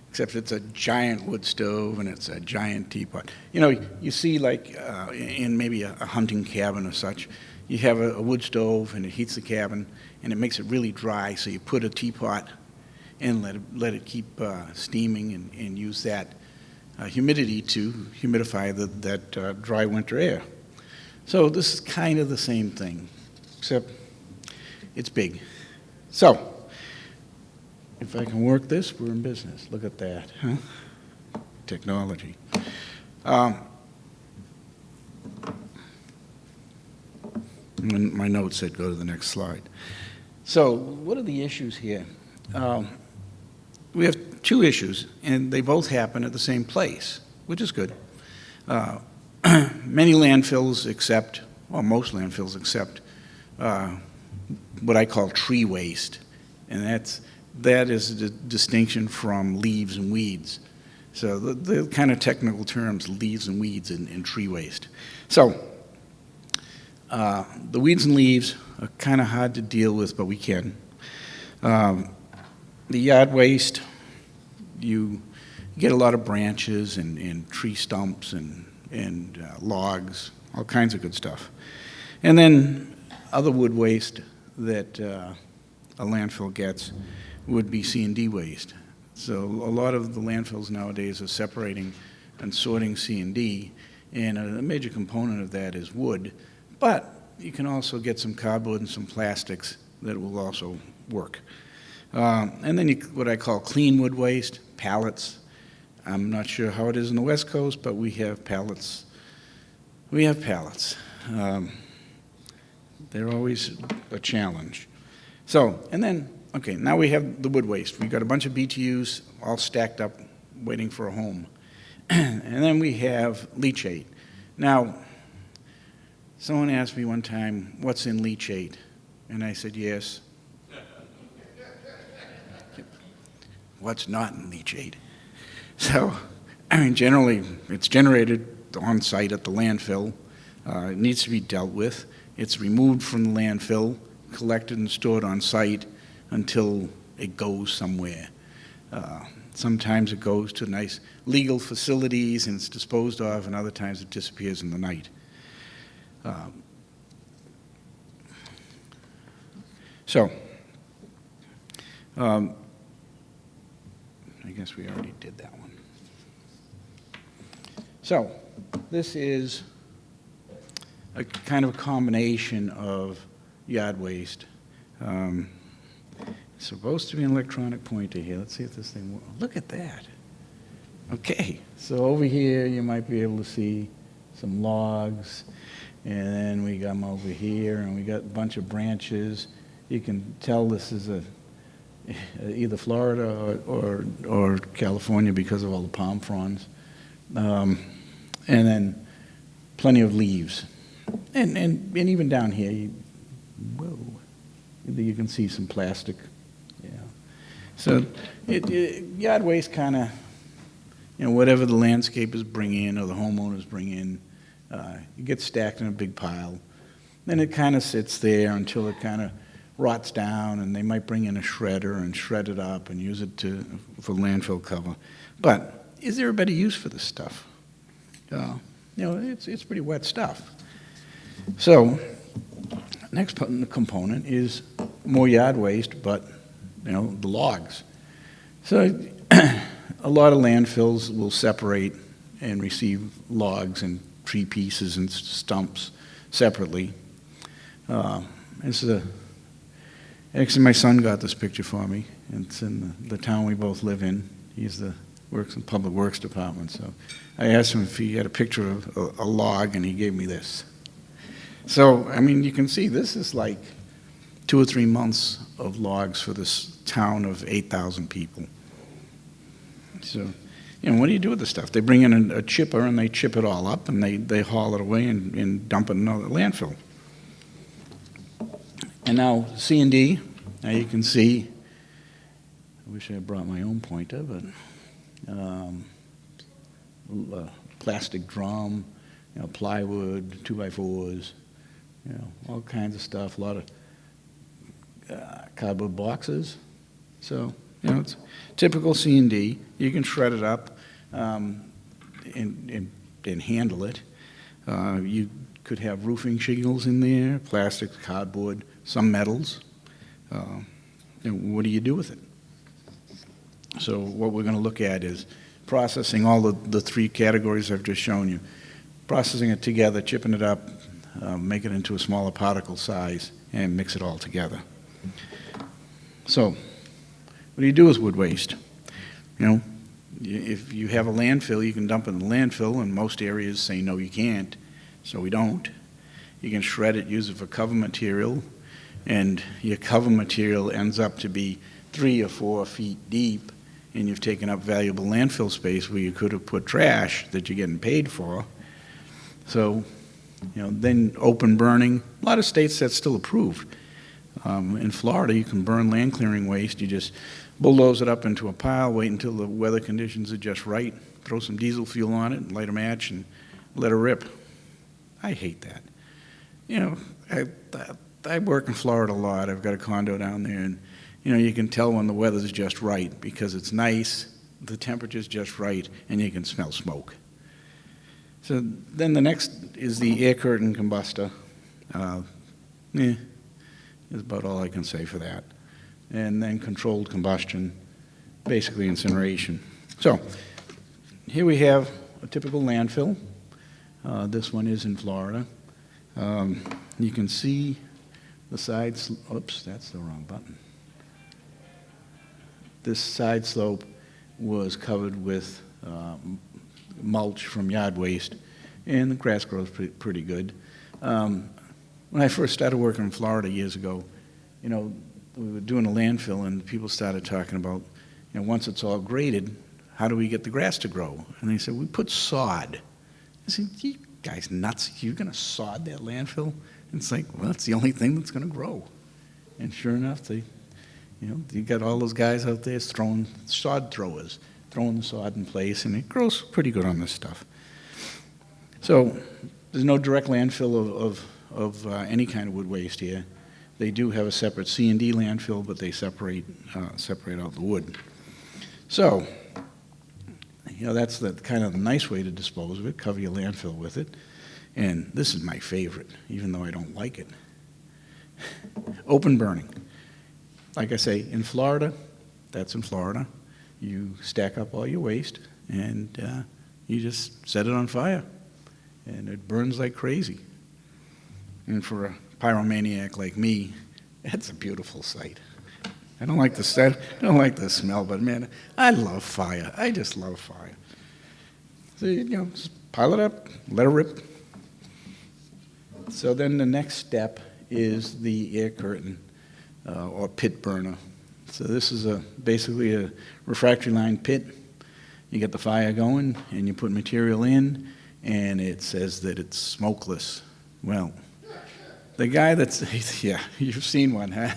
except it's a giant wood stove and it's a giant teapot. You see like in maybe a hunting cabin or such, you have a wood stove and it heats the cabin and it makes it really dry, so you put a teapot and let it keep steaming and use that humidity to humidify that dry winter air. So this is kind of the same thing, except it's big. So, if I can work this, we're in business. Look at that, huh? Technology. My notes said go to the next slide. So, what are the issues here? We have two issues, and they both happen at the same place, which is good. Many landfills accept, or most landfills accept, what I call tree waste, and that is the distinction from leaves and weeds. So the kind of technical terms, leaves and weeds and tree waste. So the weeds and leaves are kind of hard to deal with, but we can. The yard waste, you get a lot of branches and tree stumps and logs, all kinds of good stuff. And then other wood waste that a landfill gets would be C&D waste. So a lot of the landfills nowadays are separating and sorting C&D, and a major component of that is wood, but you can also get some cardboard and some plastics that will also work. And then what I call clean wood waste, pallets. I'm not sure how it is in the West Coast, but we have pallets. We have pallets. They're always a challenge. So, and then, okay, now we have the wood waste. We've got a bunch of BTUs all stacked up, waiting for a home. And then we have leachate. Now, someone asked me one time, what's in leachate? And I said, yes. What's not in leachate? So, generally, it's generated on site at the landfill. It needs to be dealt with. It's removed from the landfill, collected and stored on site until it goes somewhere. Sometimes it goes to nice legal facilities and it's disposed of, and other times it disappears in the night. I guess we already did that one. So this is a kind of a combination of yard waste. It's supposed to be an electronic pointer here. Let's see if this thing works. Look at that. Okay, so over here you might be able to see some logs, and then we got them over here, and we got a bunch of branches. You can tell this is either Florida or California because of all the palm fronds. And then plenty of leaves. And even down here, whoa, you can see some plastic. Yeah. So yard waste kind of, whatever the landscapers bring in or the homeowners bring in, it gets stacked in a big pile. Then it kind of sits there until it kind of rots down, and they might bring in a shredder and shred it up and use it for landfill cover. But is there a better use for this stuff? It's pretty wet stuff. So next component is more yard waste, but the logs. So a lot of landfills will separate and receive logs and tree pieces and stumps separately. Actually, my son got this picture for me. It's in the town we both live in. Works in the Public Works Department. So I asked him if he had a picture of a log, and he gave me this. So, you can see this is like 2 or 3 months of logs for this town of 8,000 people. So, what do you do with the stuff? They bring in a chipper, and they chip it all up, and they haul it away and dump it in another landfill. And now C&D, now you can see, I wish I had brought my own pointer, but plastic drum, plywood, 2x4s, all kinds of stuff, a lot of cardboard boxes. So, it's typical C&D. You can shred it up and handle it. You could have roofing shingles in there, plastic, cardboard, some metals. What do you do with it? So what we're going to look at is processing all the 3 categories I've just shown you. Processing it together, chipping it up, make it into a smaller particle size, and mix it all together. So what do you do with wood waste? If you have a landfill, you can dump it in the landfill, and most areas say no, you can't, so we don't. You can shred it, use it for cover material, and your cover material ends up to be 3 or 4 feet deep, and you've taken up valuable landfill space where you could have put trash that you're getting paid for. So, then open burning. A lot of states that's still approved. In Florida, you can burn land clearing waste. You just bulldoze it up into a pile, wait until the weather conditions are just right, throw some diesel fuel on it, and light a match, and let it rip. I hate that. I work in Florida a lot. I've got a condo down there, and you can tell when the weather's just right because it's nice, the temperature's just right, and you can smell smoke. So then the next is the air curtain combustor. Is about all I can say for that. And then controlled combustion, basically incineration. So here we have a typical landfill. This one is in Florida. You can see the sides. Oops, that's the wrong button. This side slope was covered with mulch from yard waste, and the grass grows pretty good. When I first started working in Florida years ago, we were doing a landfill, and people started talking about, once it's all graded, how do we get the grass to grow? And they said, we put sod. I said, you guys nuts, you're going to sod that landfill? And it's like, well, it's the only thing that's going to grow. And sure enough, you got all those guys out there throwing sod throwers, throwing the sod in place, and it grows pretty good on this stuff. So there's no direct landfill of any kind of wood waste here. They do have a separate C&D landfill, but they separate out the wood. So that's the kind of the nice way to dispose of it, cover your landfill with it. And this is my favorite, even though I don't like it. Open burning. Like I say, in Florida, that's in Florida. You stack up all your waste, and you just set it on fire, and it burns like crazy. And for a pyromaniac like me, that's a beautiful sight. I don't like the smell, but man, I love fire. I just love fire. So, just pile it up, let it rip. So then the next step is the air curtain or pit burner. So this is basically a refractory line pit. You get the fire going, and you put material in, and it says that it's smokeless. Well, the guy that's, yeah, you've seen one, huh?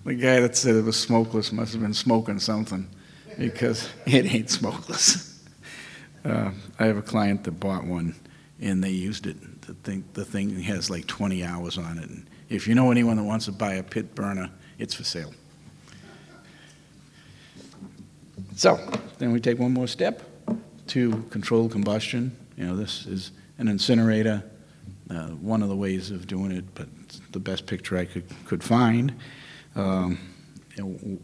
The guy that said it was smokeless must have been smoking something, because it ain't smokeless. I have a client that bought one, and they used it. The thing has like 20 hours on it. And if you know anyone that wants to buy a pit burner, it's for sale. So then we take one more step to control combustion. This is an incinerator. One of the ways of doing it, but it's the best picture I could find.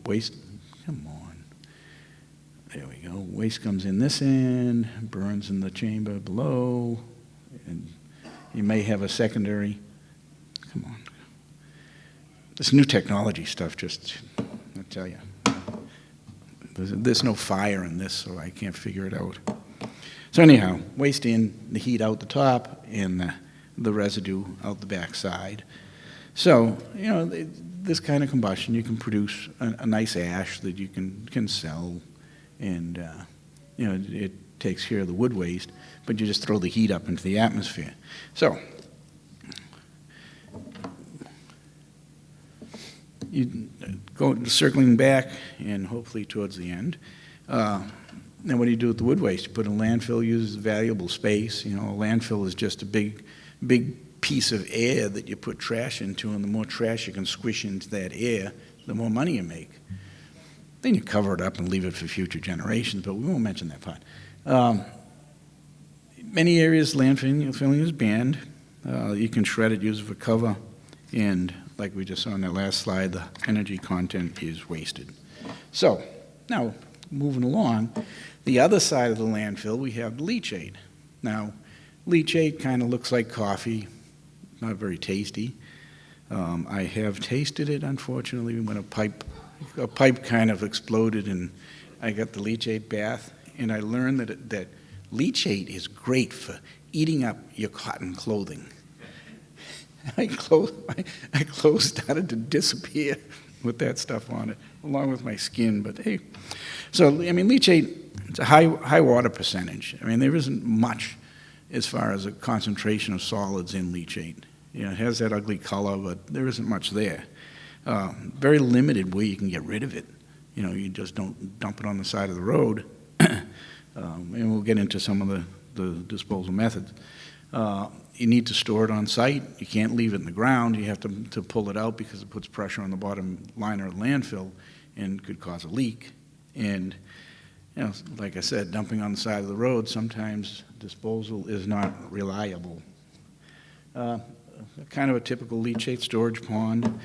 Waste, come on. There we go. Waste comes in this end, burns in the chamber below, and you may have a secondary. Come on. This new technology stuff, I tell you. There's no fire in this, so I can't figure it out. So anyhow, waste in, the heat out the top, and the residue out the back side. So, this kind of combustion, you can produce a nice ash that you can sell, and, it takes care of the wood waste, but you just throw the heat up into the atmosphere. So, you go circling back and hopefully towards the end. Then what do you do with the wood waste? You put in a landfill, uses valuable space. A landfill is just a big piece of air that you put trash into, and the more trash you can squish into that air, the more money you make. Then you cover it up and leave it for future generations, but we won't mention that part. Many areas, landfilling is banned. You can shred it, use it for cover, and like we just saw on that last slide, the energy content is wasted. So, now, moving along, the other side of the landfill, we have the leachate. Now, leachate kind of looks like coffee, not very tasty. I have tasted it, unfortunately, when a pipe kind of exploded, and I got the leachate bath, and I learned that leachate is great for eating up your cotton clothing. My clothes started to disappear with that stuff on it, along with my skin. But hey, so leachate, it's a high water percentage. There isn't much as far as a concentration of solids in leachate. It has that ugly color, but there isn't much there. Very limited way you can get rid of it. You just don't dump it on the side of the road. And we'll get into some of the disposal methods. You need to store it on site. You can't leave it in the ground. You have to pull it out because it puts pressure on the bottom liner of the landfill and could cause a leak. And, like I said, dumping on the side of the road, sometimes disposal is not reliable. Kind of a typical leachate storage pond.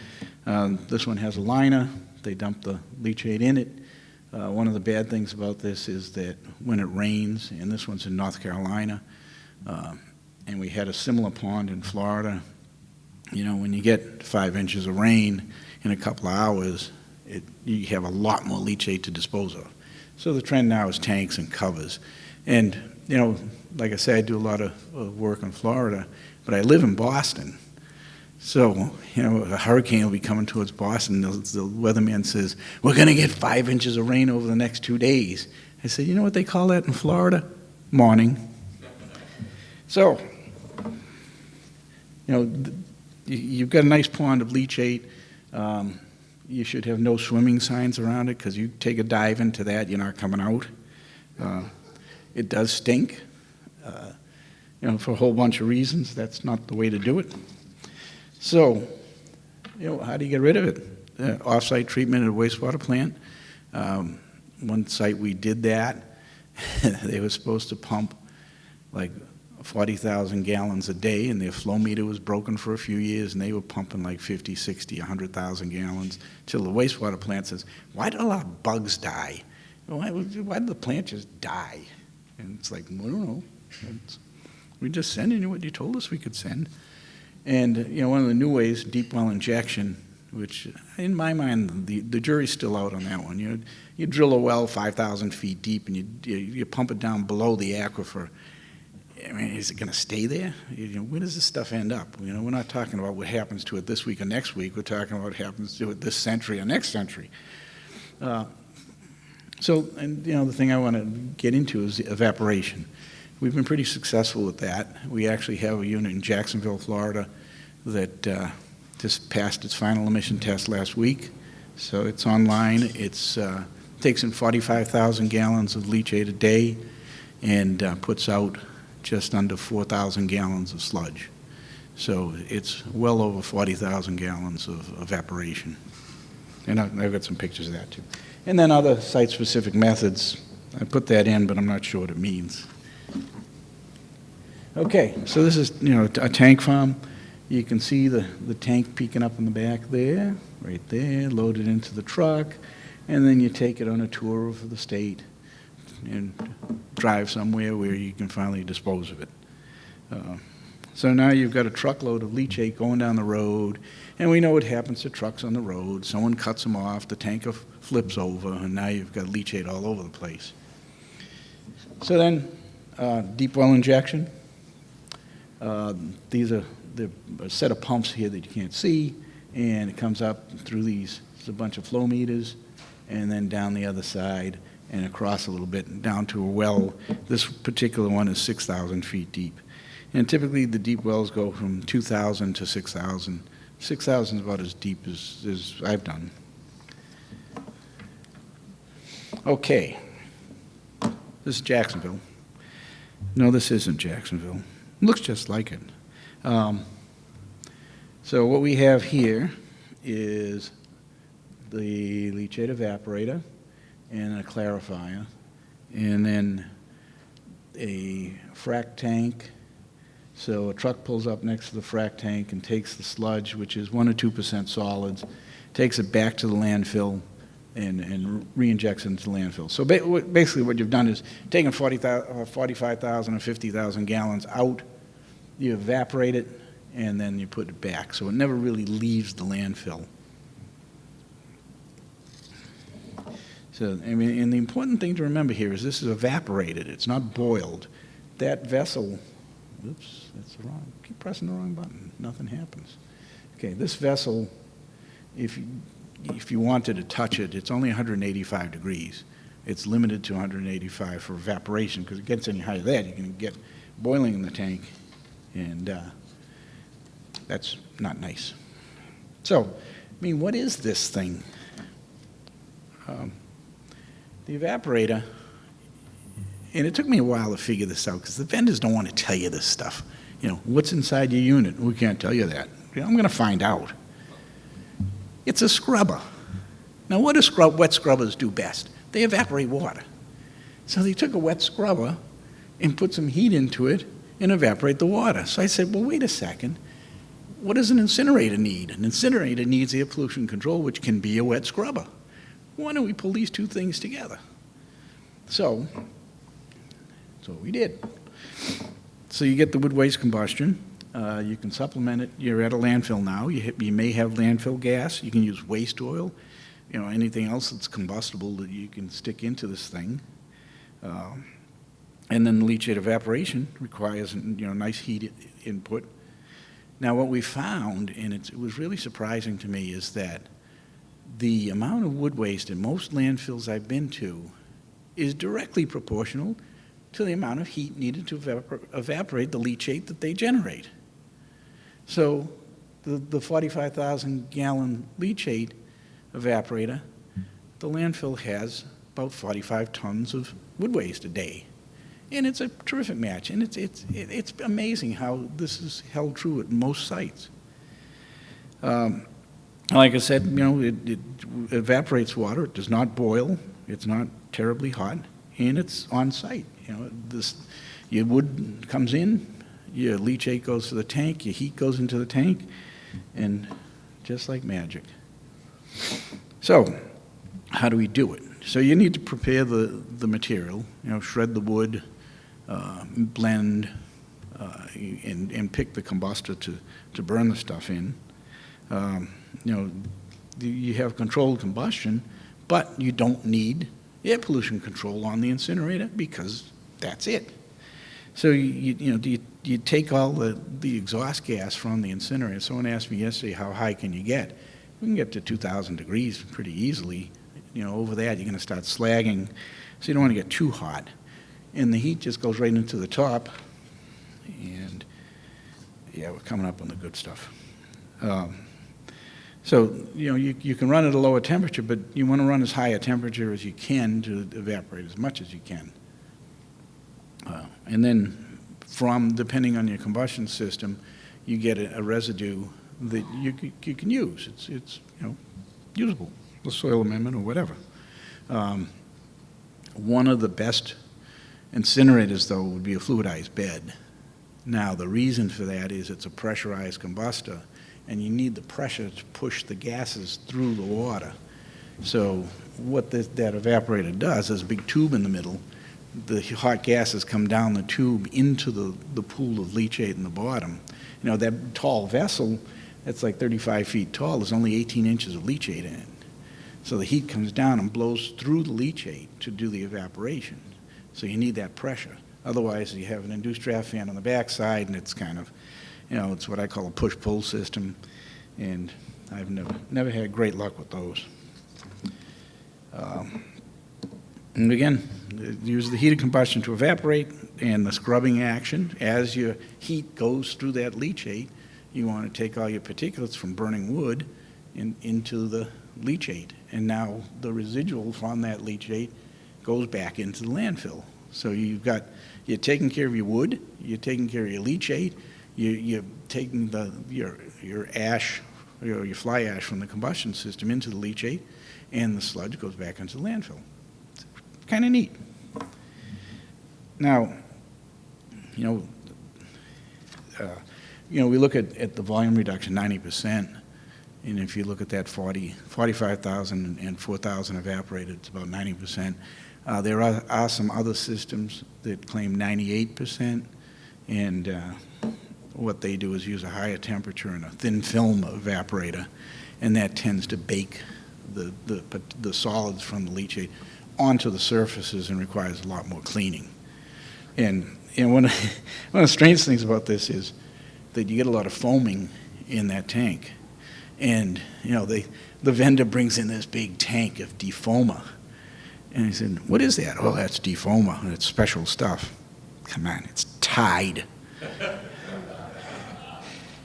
This one has a liner. They dump the leachate in it. One of the bad things about this is that when it rains, and this one's in North Carolina, and we had a similar pond in Florida, when you get 5 inches of rain in a couple of hours, you have a lot more leachate to dispose of. So the trend now is tanks and covers. And, like I said, I do a lot of work in Florida, but I live in Boston. So, a hurricane will be coming towards Boston. The weatherman says, we're going to get 5 inches of rain over the next 2 days. I said, you know what they call that in Florida? Morning. So, you've got a nice pond of leachate. You should have no swimming signs around it, because you take a dive into that, you're not coming out. It does stink, for a whole bunch of reasons. That's not the way to do it. So, how do you get rid of it? Off-site treatment at a wastewater plant. One site we did that, They were supposed to pump like 40,000 gallons a day, and their flow meter was broken for a few years, and they were pumping like 50, 60, 100,000 gallons, till the wastewater plant says, why did a lot of bugs die? Why did the plant just die? And it's like, I don't know. We're just sending you what you told us we could send. And, one of the new ways, deep well injection, which in my mind, the jury's still out on that one. You drill a well 5,000 feet deep, and you pump it down below the aquifer. I mean, is it going to stay there? Where does this stuff end up? We're not talking about what happens to it this week or next week. We're talking about what happens to it this century or next century. The thing I want to get into is evaporation. We've been pretty successful with that. We actually have a unit in Jacksonville, Florida, that just passed its final emission test last week. So it's online. It takes in 45,000 gallons of leachate a day and puts out just under 4,000 gallons of sludge. So it's well over 40,000 gallons of evaporation. And I've got some pictures of that too. And then other site-specific methods. I put that in, but I'm not sure what it means. Okay, so this is a tank farm. You can see the tank peeking up in the back there, right there, loaded into the truck, and then you take it on a tour of the state and drive somewhere where you can finally dispose of it. So now you've got a truckload of leachate going down the road, and we know what happens to trucks on the road. Someone cuts them off, the tanker flips over, and now you've got leachate all over the place. So then, deep well injection. These are a set of pumps here that you can't see, and it comes up through these. There's a bunch of flow meters, and then down the other side and across a little bit and down to a well. This particular one is 6,000 feet deep. And typically the deep wells go from 2,000 to 6,000. 6,000 is about as deep as I've done. Okay. This is Jacksonville. No, this isn't Jacksonville. It looks just like it. So what we have here is the leachate evaporator and a clarifier, and then a frac tank. So a truck pulls up next to the frac tank and takes the sludge, which is 1 or 2% solids, takes it back to the landfill and re-injects it into the landfill. So basically what you've done is taken 45,000 or 50,000 gallons out, you evaporate it, and then you put it back. So it never really leaves the landfill. So, and the important thing to remember here is this is evaporated. It's not boiled. That vessel, oops, that's wrong. Keep pressing the wrong button. Nothing happens. Okay, this vessel, if you wanted to touch it, it's only 185 degrees. It's limited to 185 for evaporation, because it gets any higher than that, you can get boiling in the tank, and that's not nice. So, what is this thing? The evaporator, and it took me a while to figure this out because the vendors don't want to tell you this stuff. What's inside your unit? We can't tell you that. I'm going to find out. It's a scrubber. Now, what do wet scrubbers do best? They evaporate water. So they took a wet scrubber and put some heat into it and evaporate the water. So I said, well, wait a second. What does an incinerator need? An incinerator needs air pollution control, which can be a wet scrubber. Why don't we pull these two things together? So that's what we did. So you get the wood waste combustion. You can supplement it. You're at a landfill now. You may have landfill gas. You can use waste oil. Anything else that's combustible that you can stick into this thing. And then the leachate evaporation requires nice heat input. Now what we found, and it was really surprising to me, is that the amount of wood waste in most landfills I've been to is directly proportional to the amount of heat needed to evaporate the leachate that they generate. So the 45,000 gallon leachate evaporator, the landfill has about 45 tons of wood waste a day. And it's a terrific match, and it's amazing how this is held true at most sites. Like I said, it evaporates water. It does not boil. It's not terribly hot. and it's on site. Your wood comes in, your leachate goes to the tank, your heat goes into the tank, and just like magic. So, how do we do it? So you need to prepare the material, shred the wood, blend, and pick the combustor to burn the stuff in. You have controlled combustion, but you don't need air pollution control on the incinerator because that's it. So you take all the exhaust gas from the incinerator. Someone asked me yesterday, how high can you get? We can get to 2,000 degrees pretty easily. Over that, you're going to start slagging, so you don't want to get too hot. And the heat just goes right into the top, and yeah, we're coming up on the good stuff. So, you can run at a lower temperature, but you want to run as high a temperature as you can to evaporate as much as you can. And then depending on your combustion system, you get a residue that you can use. It's usable, the soil amendment or whatever. One of the best incinerators, though, would be a fluidized bed. Now, the reason for that is it's a pressurized combustor, and you need the pressure to push the gases through the water. So what that evaporator does is a big tube in the middle. The hot gases come down the tube into the pool of leachate in the bottom. That tall vessel, that's like 35 feet tall, there's only 18 inches of leachate in it. So the heat comes down and blows through the leachate to do the evaporation. So you need that pressure. Otherwise, you have an induced draft fan on the backside, and it's kind of, it's what I call a push-pull system, and I've never had great luck with those. And again, use the heated combustion to evaporate, and the scrubbing action. As your heat goes through that leachate, you want to take all your particulates from burning wood into the leachate, and now the residual from that leachate goes back into the landfill. So you're taking care of your wood, you're taking care of your leachate, you're taking your ash, your fly ash from the combustion system into the leachate, and the sludge goes back into the landfill. It's kind of neat. Now, we look at the volume reduction, 90%, and if you look at that 45,000 and 4,000 evaporated, it's about 90%. There are some other systems that claim 98%, and what they do is use a higher temperature and a thin film evaporator, and that tends to bake the solids from the leachate onto the surfaces and requires a lot more cleaning. And one of the strange things about this is that you get a lot of foaming in that tank, and the vendor brings in this big tank of defoamer. And he said, "What is that?" "Oh, that's defoamer, and it's special stuff." Come on, it's Tide.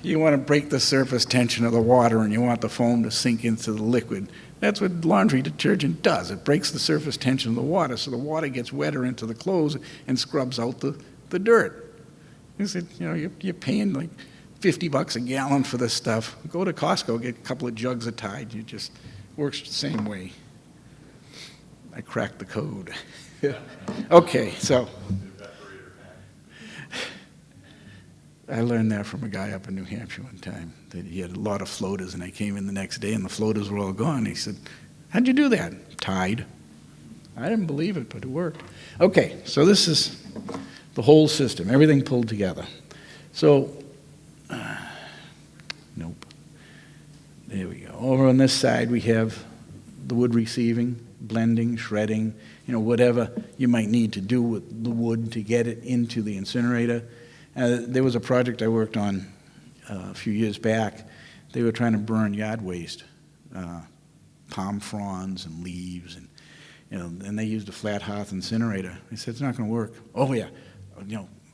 You want to break the surface tension of the water, and you want the foam to sink into the liquid. That's what laundry detergent does. It breaks the surface tension of the water, so the water gets wetter into the clothes and scrubs out the dirt. He said, you're paying like $50 a gallon for this stuff. Go to Costco, get a couple of jugs of Tide. It just works the same way. I cracked the code. Okay, so I learned that from a guy up in New Hampshire one time, that he had a lot of floaters, and I came in the next day and the floaters were all gone. He said, "How'd you do that?" "Tide." I didn't believe it, but it worked. Okay, so this is the whole system, everything pulled together. So, nope. There we go. Over on this side, we have the wood receiving, blending, shredding, whatever you might need to do with the wood to get it into the incinerator. There was a project I worked on a few years back. They were trying to burn yard waste, palm fronds and leaves, and they used a flat hearth incinerator. They said, "It's not going to work." "Oh yeah,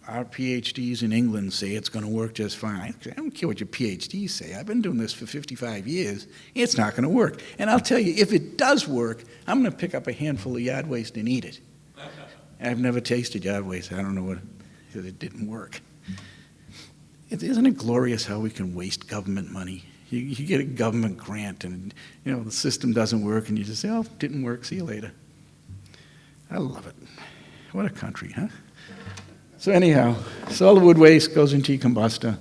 our PhDs in England say it's going to work just fine." I don't care what your PhDs say. I've been doing this for 55 years. It's not going to work. And I'll tell you, if it does work, I'm going to pick up a handful of yard waste and eat it. I've never tasted yard waste. I don't know what, because it didn't work. Isn't it glorious how we can waste government money? You get a government grant, and the system doesn't work, and you just say, "Oh, it didn't work. See you later." I love it. What a country, huh? So anyhow, so all the wood waste goes into your combustor.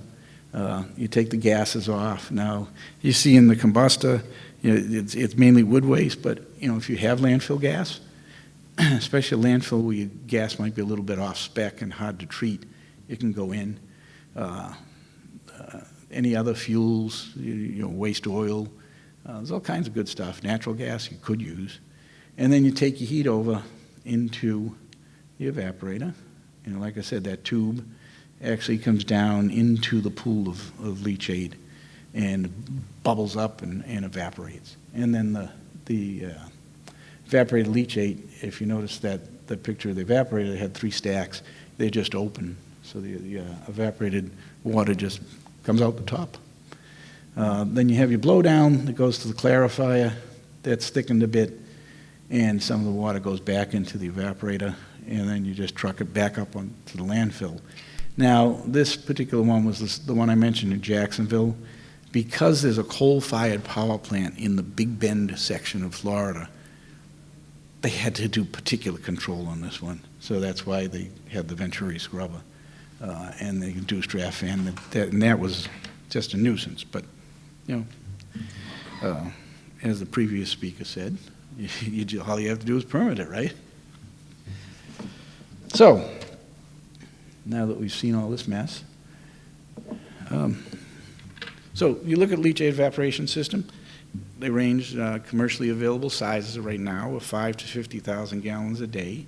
You take the gases off. Now, you see in the combustor, it's mainly wood waste, but if you have landfill gas, especially landfill where your gas might be a little bit off spec and hard to treat, it can go in. Any other fuels, waste oil, there's all kinds of good stuff. Natural gas you could use. And then you take your heat over into the evaporator. Like I said, that tube actually comes down into the pool of leachate and bubbles up and evaporates. And then the evaporated leachate, if you notice that the picture of the evaporator, it had 3 stacks. They just open, so the evaporated water just comes out the top. Then you have your blowdown that goes to the clarifier. That's thickened a bit, and some of the water goes back into the evaporator, and then you just truck it back up onto the landfill. Now, this particular one was the one I mentioned in Jacksonville. Because there's a coal-fired power plant in the Big Bend section of Florida, they had to do particular control on this one. So that's why they had the Venturi scrubber and the induced draft fan. And that was just a nuisance. But, as the previous speaker said, all you have to do is permit it, right? So, now that we've seen all this mess, so you look at leachate evaporation system. They range commercially available sizes right now of 5 to 50,000 gallons a day.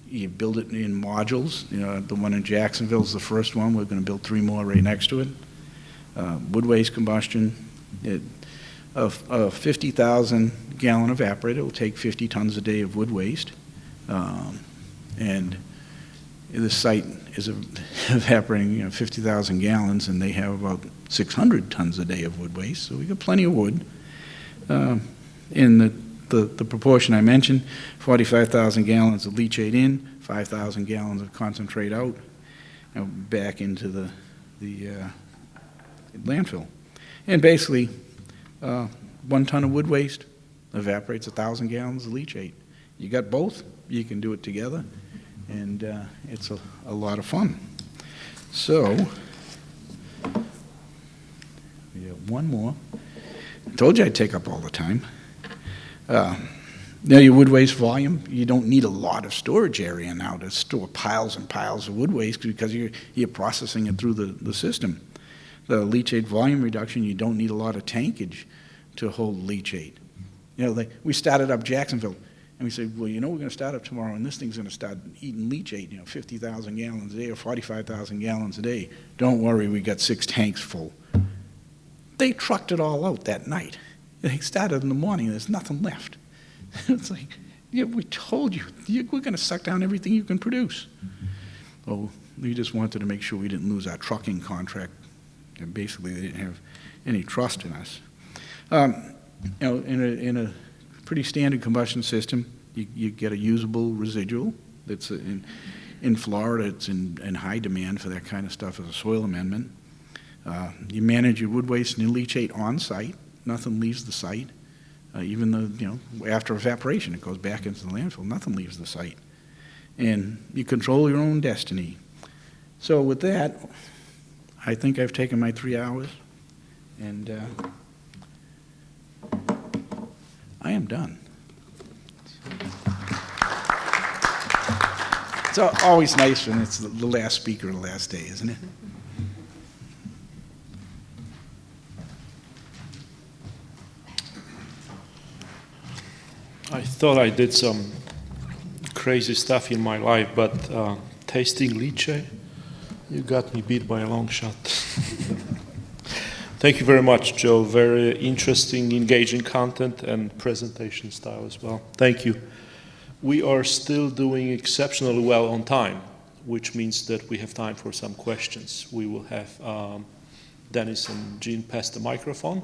You build it in modules. The one in Jacksonville is the first one. We're going to build 3 more right next to it. Wood waste combustion. A 50,000 gallon evaporator will take 50 tons a day of wood waste. And this site is evaporating 50,000 gallons, and they have about 600 tons a day of wood waste. So we got plenty of wood. In the proportion I mentioned, 45,000 gallons of leachate in, 5,000 gallons of concentrate out, back into the landfill. And basically, 1 ton of wood waste evaporates 1,000 gallons of leachate. You got both, you can do it together, and it's a lot of fun. So, we have one more. I told you I'd take up all the time. Now your wood waste volume, you don't need a lot of storage area now to store piles and piles of wood waste because you're processing it through the system. The leachate volume reduction, you don't need a lot of tankage to hold leachate. We started up Jacksonville, and we said, well, we're going to start up tomorrow, and this thing's going to start eating leachate, 50,000 gallons a day or 45,000 gallons a day. Don't worry, we got 6 tanks full. They trucked it all out that night. They started in the morning, there's nothing left. It's like, we told you, we're going to suck down everything you can produce. Well, we just wanted to make sure we didn't lose our trucking contract. And basically, they didn't have any trust in us. In a pretty standard combustion system, you get a usable residual. That's in Florida, it's in high demand for that kind of stuff as a soil amendment. You manage your wood waste and leachate on site. Nothing leaves the site. Even though, after evaporation, it goes back into the landfill. Nothing leaves the site. And you control your own destiny. So with that, I think I've taken my 3 hours, and I am done. It's always nice when it's the last speaker of the last day, isn't it? I thought I did some crazy stuff in my life, but tasting leachate, you got me beat by a long shot. Thank you very much, Joe. Very interesting, engaging content and presentation style as well. Thank you. We are still doing exceptionally well on time, which means that we have time for some questions. We will have Dennis and Jean pass the microphone.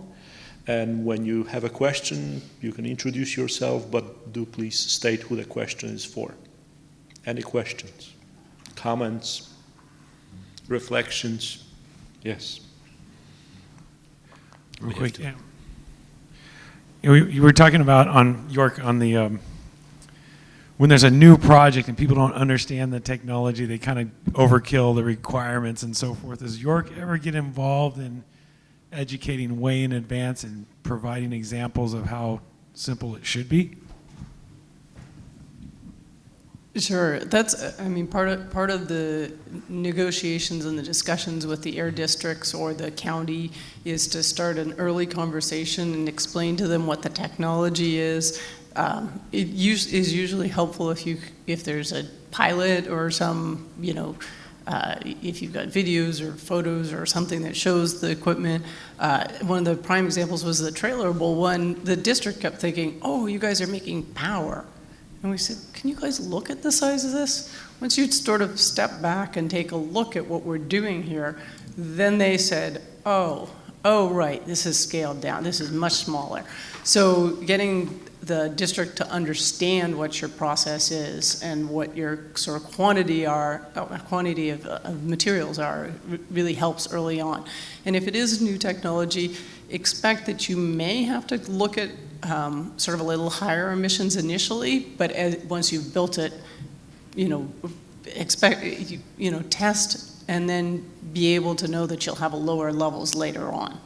And when you have a question, you can introduce yourself, but do please state who the question is for. Any questions, comments, reflections? Yes. Real quick, yeah. You were talking about Yorke on the when there's a new project and people don't understand the technology, they kind of overkill the requirements and so forth. Does Yorke ever get involved in educating way in advance and providing examples of how simple it should be? Sure, that's, I mean, part of the negotiations and the discussions with the air districts or the county is to start an early conversation and explain to them what the technology is. It is usually helpful if there's a pilot or some, if you've got videos or photos or something that shows the equipment. One of the prime examples was the trailerable one. The district kept thinking, oh, you guys are making power. And we said, can you guys look at the size of this? Once you sort of step back and take a look at what we're doing here, then they said, oh, right, this is scaled down. This is much smaller. So getting the district to understand what your process is and what your sort of quantity of materials are really helps early on. And if it is new technology, expect that you may have to look at sort of a little higher emissions initially, but once you've built it, test and then be able to know that you'll have a lower levels later on.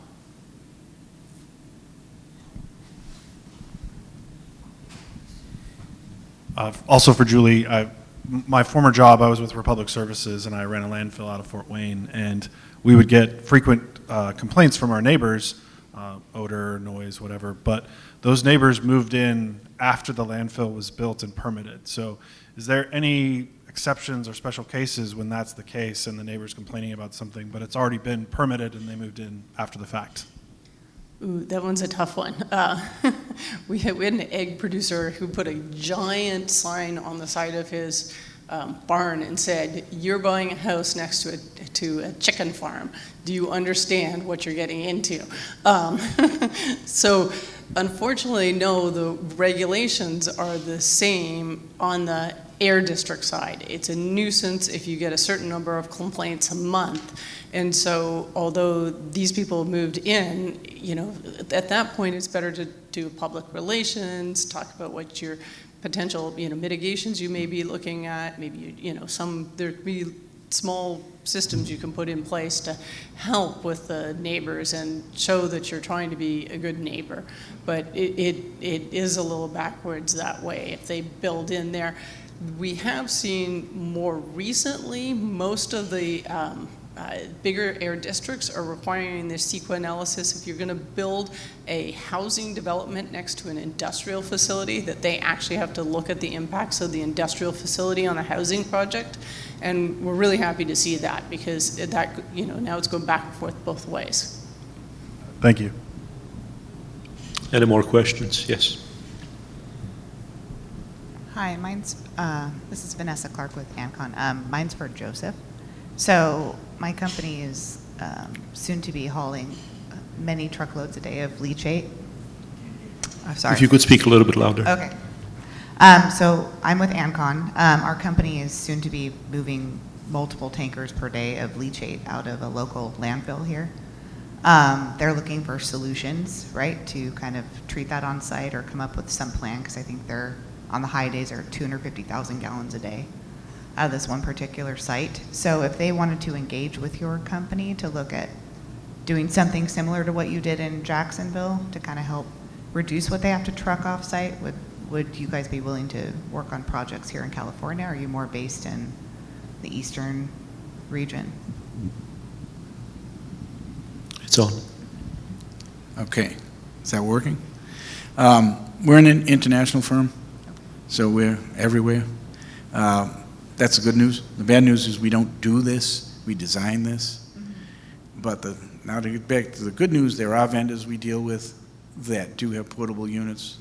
Also for Julie, my former job, I was with Republic Services and I ran a landfill out of Fort Wayne, and we would get frequent complaints from our neighbors, odor, noise, whatever, but those neighbors moved in after the landfill was built and permitted. So is there any exceptions or special cases when that's the case and the neighbor's complaining about something, but it's already been permitted and they moved in after the fact? Ooh, that one's a tough one. We had an egg producer who put a giant sign on the side of his barn and said, "You're buying a house next to a chicken farm. Do you understand what you're getting into?" So unfortunately, no, the regulations are the same on the air district side. It's a nuisance if you get a certain number of complaints a month. And so although these people moved in, at that point it's better to do public relations, talk about what your potential, mitigations you may be looking at, maybe, there'd be small systems you can put in place to help with the neighbors and show that you're trying to be a good neighbor. But it is a little backwards that way if they build in there. We have seen more recently, most of the bigger air districts are requiring this CEQA analysis. If you're going to build a housing development next to an industrial facility, that they actually have to look at the impacts of the industrial facility on a housing project. And we're really happy to see that, because that, now it's going back and forth both ways. Thank you. Any more questions? Yes. Hi, this is Vanessa Clark with ANCON. Mine's for Joseph. So my company is soon to be hauling many truckloads a day of leachate. Sorry. If you could speak a little bit louder. Okay. So I'm with ANCON. Our company is soon to be moving multiple tankers per day of leachate out of a local landfill here. They're looking for solutions, right, to kind of treat that on site or come up with some plan, because I think they're, on the high days, are 250,000 gallons a day out of this one particular site. So if they wanted to engage with your company to look at doing something similar to what you did in Jacksonville to kind of help reduce what they have to truck off site, would you guys be willing to work on projects here in California? Or are you more based in the eastern region? It's on. Okay, is that working? We're an international firm, so we're everywhere. That's the good news. The bad news is we don't do this, we design this. Mm-hmm. But now to get back to the good news, there are vendors we deal with that do have portable units.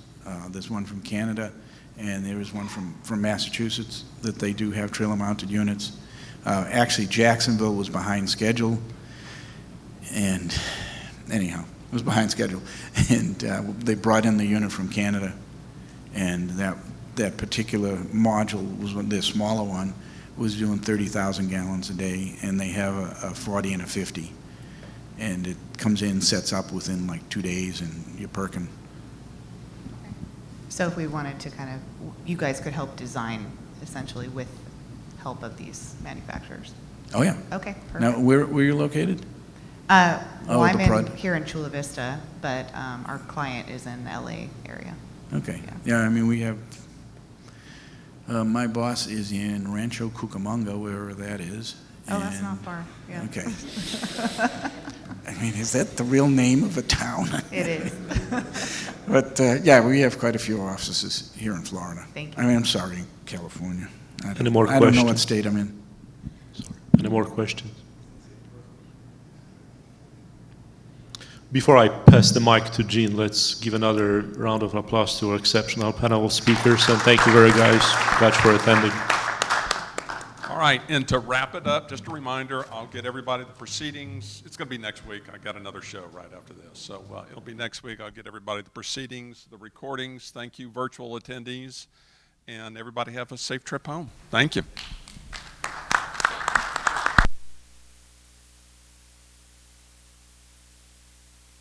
There's one from Canada, and there is one from Massachusetts that they do have trailer-mounted units. Actually, Jacksonville was behind schedule, and anyhow, it was behind schedule. And they brought in the unit from Canada, and that particular module was their smaller one, was doing 30,000 gallons a day, and they have a 40 and a 50. And it comes in, sets up within like 2 days, and you're perking. So if we wanted to kind of, you guys could help design essentially with help of these manufacturers. Oh, yeah. Okay, Now, perfect. where are you located? Well, Oh, I'm the in, prod- here in Chula Vista, but our client is in the LA area. Okay. Yeah. Yeah, I mean, we have, my boss is in Rancho Cucamonga, wherever that is. Oh, that's and- not far, yeah. Okay. I mean, is that the real name of a town? It is. But, yeah, we have quite a few offices here in Florida. Thank you. I mean, I'm sorry, California. Any more I don't know what questions? state I'm in. Any more questions? Before I pass the mic to Jean, let's give another round of applause to our exceptional panel of speakers, and thank you very much for attending. All right, and to wrap it up, just a reminder, I'll get everybody the proceedings. It's going to be next week. I got another show right after this. So it'll be next week. I'll get everybody the proceedings, the recordings. Thank you, virtual attendees. And everybody have a safe trip home. Thank you.